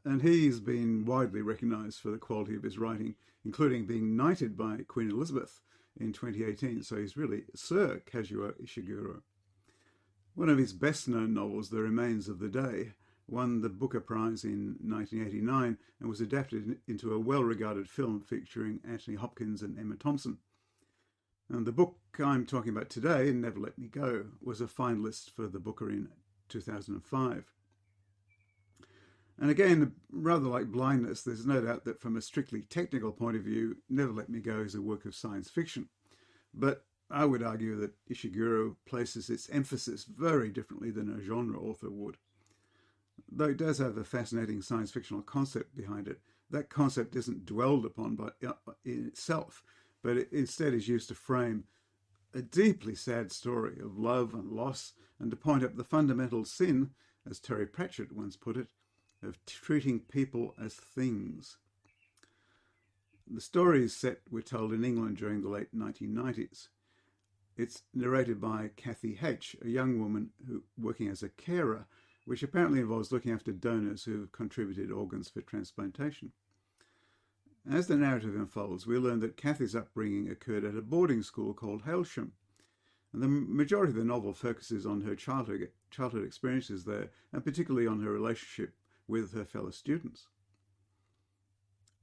And he's been widely recognised for the quality of his writing, including being knighted by Queen Elizabeth in 2018. So he's really Sir Kazuo Ishiguro. One of his best-known novels, The Remains of the Day, won the Booker Prize in 1989 and was adapted into a well-regarded film featuring Anthony Hopkins and Emma Thompson. And the book I'm talking about today, Never Let Me Go, was a finalist for the Booker in 2005. And again, rather like Blindness, there's no doubt that from a strictly technical point of view, Never Let Me Go is a work of science fiction. But I would argue that Ishiguro places its emphasis very differently than a genre author would. Though it does have a fascinating science fictional concept behind it, that concept isn't dwelled upon in itself, but it instead is used to frame a deeply sad story of love and loss, and to point up the fundamental sin, as Terry Pratchett once put it, of treating people as things. The story is set, we're told, in England during the late 1990s. It's narrated by Kathy H., a young woman working as a carer, which apparently involves looking after donors who have contributed organs for transplantation. As the narrative unfolds, we learn that Kathy's upbringing occurred at a boarding school called Hailsham, and the majority of the novel focuses on her childhood experiences there, and particularly on her relationship with her fellow students.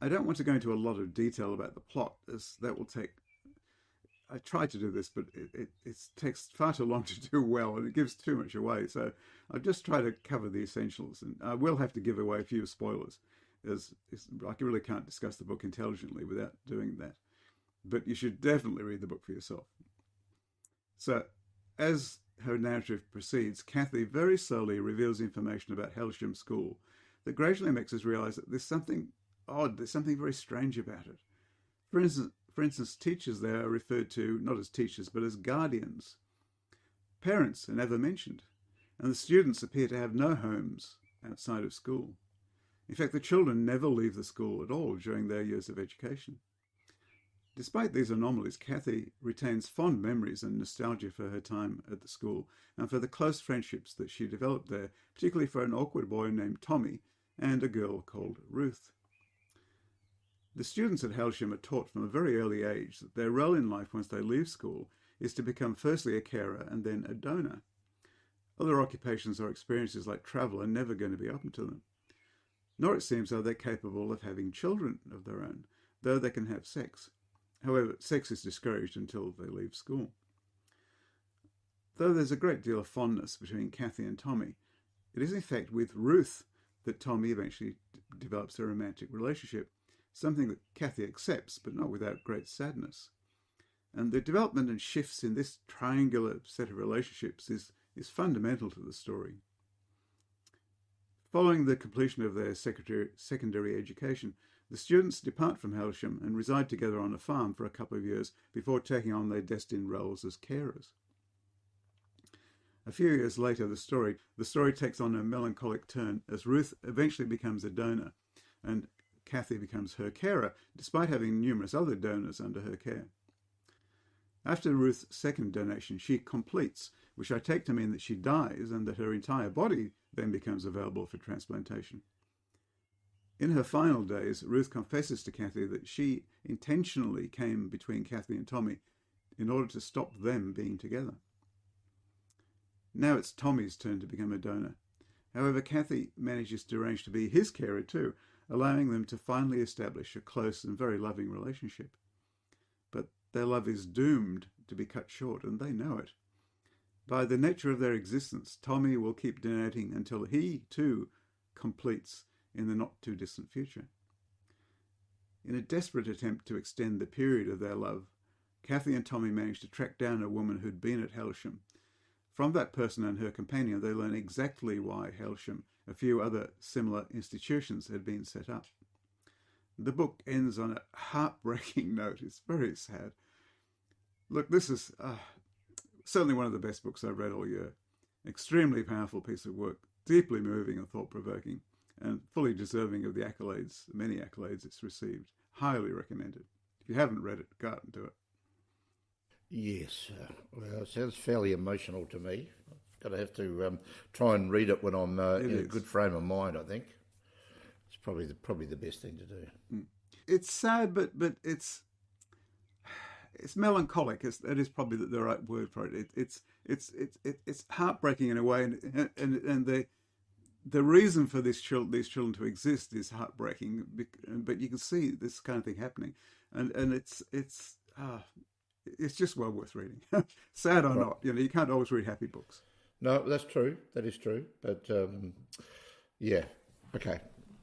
I don't want to go into a lot of detail about the plot, as that will take... I tried to do this, but it takes far too long to do well, and it gives too much away. So I'll just try to cover the essentials, and I will have to give away a few spoilers, as I really can't discuss the book intelligently without doing that. But you should definitely read the book for yourself. So, as her narrative proceeds, Kathy very slowly reveals information about Hailsham School that gradually makes us realise that there's something odd, there's something very strange about it. For instance, teachers there are referred to not as teachers, but as guardians. Parents are never mentioned, and the students appear to have no homes outside of school. In fact, the children never leave the school at all during their years of education. Despite these anomalies, Kathy retains fond memories and nostalgia for her time at the school and for the close friendships that she developed there, particularly for an awkward boy named Tommy and a girl called Ruth. The students at Hailsham are taught from a very early age that their role in life once they leave school is to become firstly a carer and then a donor. Other occupations or experiences like travel are never going to be open to them. Nor it seems are they capable of having children of their own, though they can have sex. However, sex is discouraged until they leave school. Though there's a great deal of fondness between Kathy and Tommy, it is in fact with Ruth that Tommy eventually develops a romantic relationship, something that Kathy accepts, but not without great sadness. And the development and shifts in this triangular set of relationships is fundamental to the story. Following the completion of their secondary education, the students depart from Hailsham and reside together on a farm for a couple of years before taking on their destined roles as carers. A few years later, the story takes on a melancholic turn as Ruth eventually becomes a donor and Kathy becomes her carer, despite having numerous other donors under her care. After Ruth's second donation, she completes, which I take to mean that she dies and that her entire body then becomes available for transplantation. In her final days, Ruth confesses to Kathy that she intentionally came between Kathy and Tommy in order to stop them being together. Now it's Tommy's turn to become a donor. However, Kathy manages to arrange to be his carer too, allowing them to finally establish a close and very loving relationship. But their love is doomed to be cut short, and they know it. By the nature of their existence, Tommy will keep donating until he too completes in the not-too-distant future. In a desperate attempt to extend the period of their love, Kathy and Tommy manage to track down a woman who'd been at Hailsham. From that person and her companion, they learn exactly why Hailsham, a few other similar institutions, had been set up. The book ends on a heartbreaking note. It's very sad. Look, this is certainly one of the best books I've read all year. Extremely powerful piece of work, deeply moving and thought-provoking, and fully deserving of the accolades, many accolades it's received. Highly recommended. If you haven't read it, go out and do it. Yes, well, it sounds fairly emotional to me. I've got to have to try and read it when I'm in a good frame of mind, I think. It's probably the best thing to do. It's sad, but it's melancholic. That is probably the right word for it. It's heartbreaking in a way, and the reason for these children to exist is heartbreaking. But you can see this kind of thing happening, and it's just well worth reading. Sad or not, you can't always read happy books. No, that's true. That is true. But yeah, okay.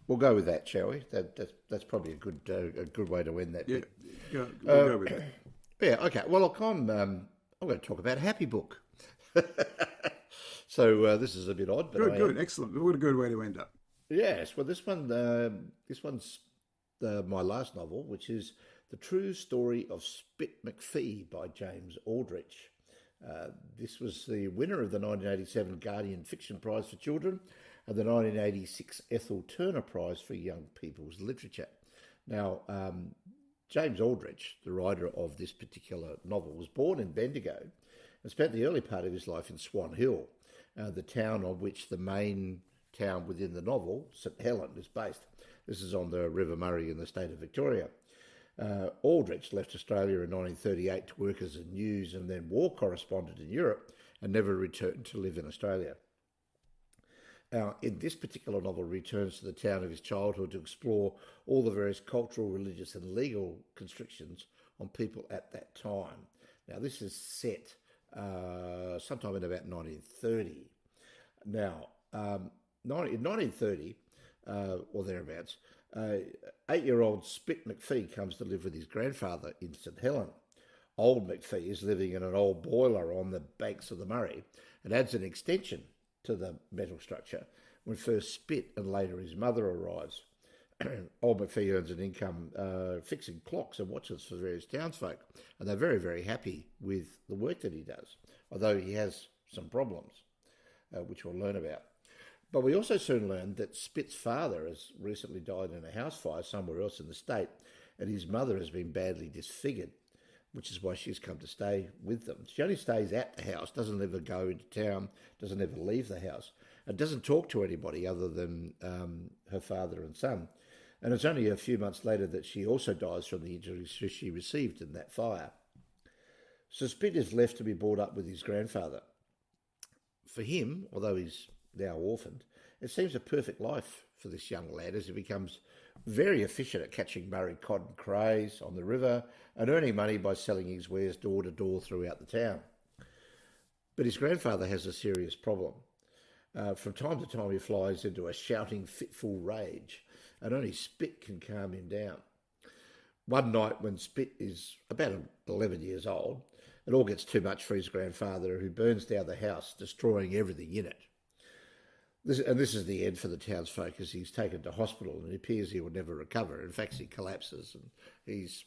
We'll go with that, shall we? That's probably a good way to end that. Yeah, we'll go with that. Yeah, okay. Well, look, I'm going to talk about a happy book. So this is a bit odd, but good, excellent. What a good way to end up. Yes. Well, this one's my last novel, which is The True Story of Spit McPhee by James Aldridge. This was the winner of the 1987 Guardian Fiction Prize for Children and the 1986 Ethel Turner Prize for Young People's Literature. Now, James Aldridge, the writer of this particular novel, was born in Bendigo and spent the early part of his life in Swan Hill, the town on which the main town within the novel, St Helen, is based. This is on the River Murray in the state of Victoria. Aldridge left Australia in 1938 to work as a news and then war correspondent in Europe and never returned to live in Australia. In this particular novel, returns to the town of his childhood to explore all the various cultural, religious and legal constrictions on people at that time. Now, this is set sometime in about 1930. Now, in 1930, or thereabouts, 8-year-old Spit McPhee comes to live with his grandfather in St Helen. Old McPhee is living in an old boiler on the banks of the Murray and adds an extension to the metal structure when first Spit and later his mother arrives. Old McPhee earns an income fixing clocks and watches for various townsfolk, and they're very, very happy with the work that he does, although he has some problems, which we'll learn about. But we also soon learned that Spit's father has recently died in a house fire somewhere else in the state, and his mother has been badly disfigured, which is why she's come to stay with them. She only stays at the house, doesn't ever go into town, doesn't ever leave the house, and doesn't talk to anybody other than her father and son. And it's only a few months later that she also dies from the injuries she received in that fire. So Spit is left to be brought up with his grandfather. For him, although he's now orphaned, it seems a perfect life for this young lad as he becomes very efficient at catching Murray cod and crays on the river and earning money by selling his wares door to door throughout the town. But his grandfather has a serious problem. From time to time he flies into a shouting, fitful rage, and only Spit can calm him down. One night when Spit is about 11 years old, it all gets too much for his grandfather, who burns down the house, destroying everything in it. This is the end for the townsfolk, as he's taken to hospital and it appears he will never recover. In fact, he collapses and he's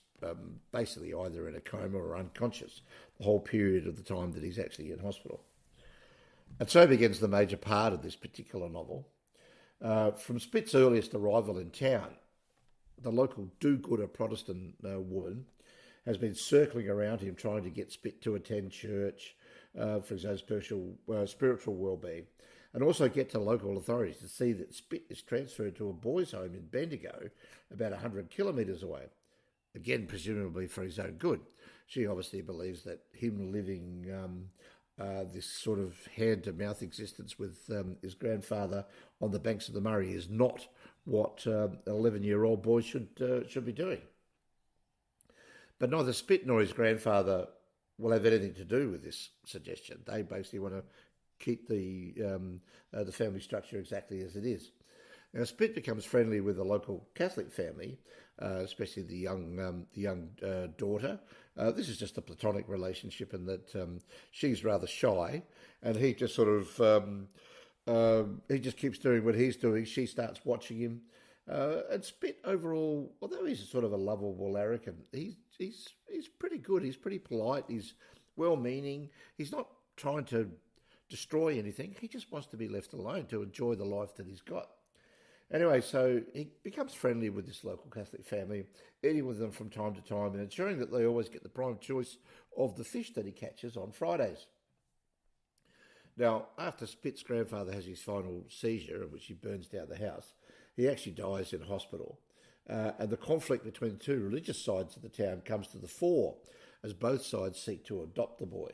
basically either in a coma or unconscious the whole period of the time that he's actually in hospital. And so begins the major part of this particular novel. From Spit's earliest arrival in town, the local do-gooder Protestant woman has been circling around him trying to get Spit to attend church for his own spiritual well-being, and also get to local authorities to see that Spit is transferred to a boys' home in Bendigo, about 100 kilometres away, again presumably for his own good. She obviously believes that him living this sort of hand-to-mouth existence with his grandfather on the banks of the Murray is not what an 11-year-old boy should be doing. But neither Spit nor his grandfather will have anything to do with this suggestion. They basically want to keep the family structure exactly as it is. Now, Spit becomes friendly with the local Catholic family, especially the young daughter. This is just a platonic relationship in that she's rather shy, and he just sort of he just keeps doing what he's doing. She starts watching him, And Spit overall, although he's sort of a lovable larrikin, he's pretty good. He's pretty polite. He's well-meaning. He's not trying to destroy anything. He just wants to be left alone to enjoy the life that he's got. Anyway, so he becomes friendly with this local Catholic family, eating with them from time to time and ensuring that they always get the prime choice of the fish that he catches on Fridays. Now, after Spit's grandfather has his final seizure, in which he burns down the house, he actually dies in hospital. And the conflict between the two religious sides of the town comes to the fore as both sides seek to adopt the boy.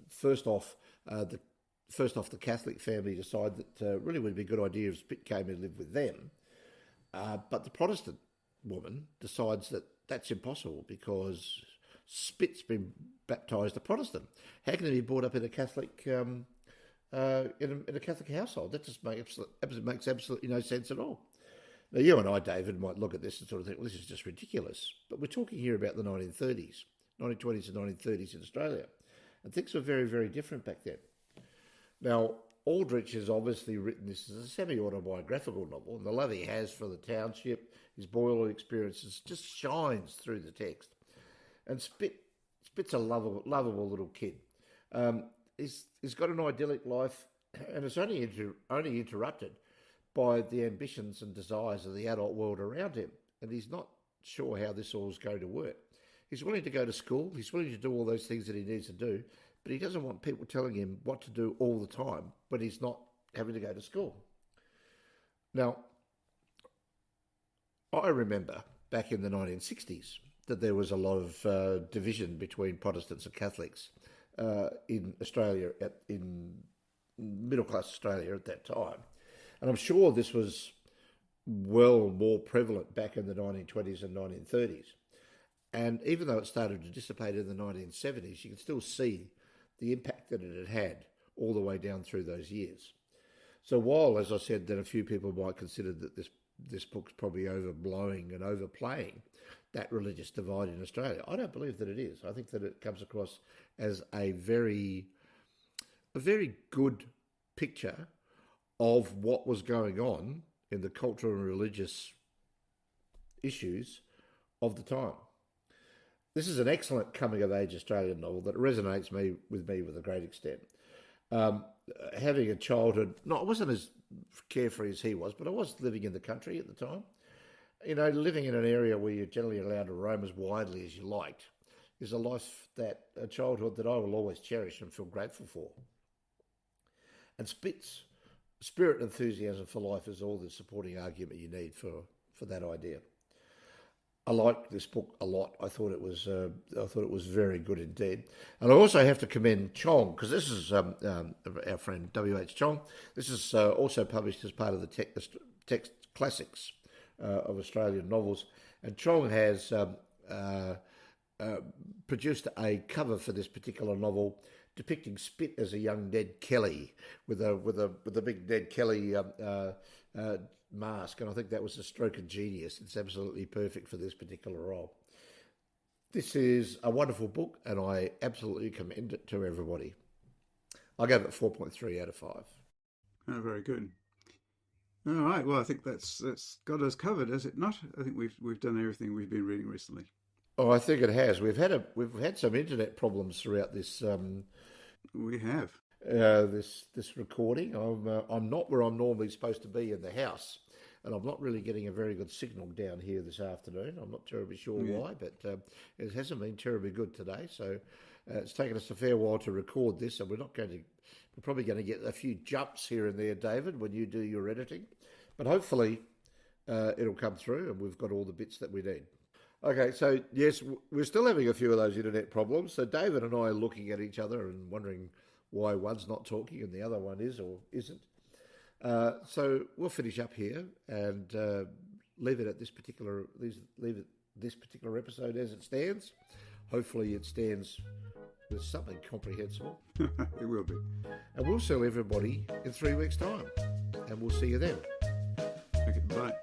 First off, the Catholic family decide that really would be a good idea if Spit came and lived with them. But the Protestant woman decides that that's impossible because Spit's been baptised a Protestant. How can he be brought up in a Catholic in a Catholic household? That just makes absolutely no sense at all. Now, you and I, David, might look at this and sort of think, well, this is just ridiculous. But we're talking here about the 1920s and 1930s in Australia. And things were very, very different back then. Now, Aldridge has obviously written this as a semi-autobiographical novel, and the love he has for the township, his boyhood experiences, just shines through the text. And Spit's a lovable little kid. He's got an idyllic life, and it's only interrupted by the ambitions and desires of the adult world around him, and he's not sure how this all is going to work. He's willing to go to school, he's willing to do all those things that he needs to do, but he doesn't want people telling him what to do all the time when he's not having to go to school. Now, I remember back in the 1960s that there was a lot of division between Protestants and Catholics in Australia, in middle-class Australia at that time. And I'm sure this was well more prevalent back in the 1920s and 1930s. And even though it started to dissipate in the 1970s, you can still see the impact that it had all the way down through those years. So while, as I said, that a few people might consider that this book's probably overblowing and overplaying that religious divide in Australia, I don't believe that it is. I think that it comes across as a very good picture of what was going on in the cultural and religious issues of the time. This is an excellent coming-of-age Australian novel that resonates with me with a great extent. Having a childhood, no, I wasn't as carefree as he was, but I was living in the country at the time. You know, living in an area where you're generally allowed to roam as widely as you liked is a childhood that I will always cherish and feel grateful for. And Spit's spirit and enthusiasm for life is all the supporting argument you need for that idea. I liked this book a lot. I thought it was very good indeed. And I also have to commend Chong, because this is our friend W.H. Chong. This is also published as part of the text classics of Australian novels. And Chong has produced a cover for this particular novel depicting Spit as a young Ned Kelly with a big Ned Kelly mask, and I think that was a stroke of genius. It's absolutely perfect for this particular role. This is a wonderful book, and I absolutely commend it to everybody. I gave it 4.3 out of 5. Oh, very good. All right. Well, I think that's got us covered, has it not? I think we've done everything we've been reading recently. Oh, I think it has. We've had some internet problems throughout this. We have. This recording. I'm not where I'm normally supposed to be in the house, and I'm not really getting a very good signal down here this afternoon. I'm not terribly sure why, but it hasn't been terribly good today. So it's taken us a fair while to record this, and we're probably going to get a few jumps here and there, David, when you do your editing. But hopefully it'll come through, and we've got all the bits that we need. Okay, so yes, we're still having a few of those internet problems. So David and I are looking at each other and wondering why one's not talking and the other one is or isn't. So we'll finish up here and leave it this particular episode as it stands. Hopefully it stands with something comprehensible. It will be. And we'll see everybody in 3 weeks' time. And we'll see you then. Okay, bye.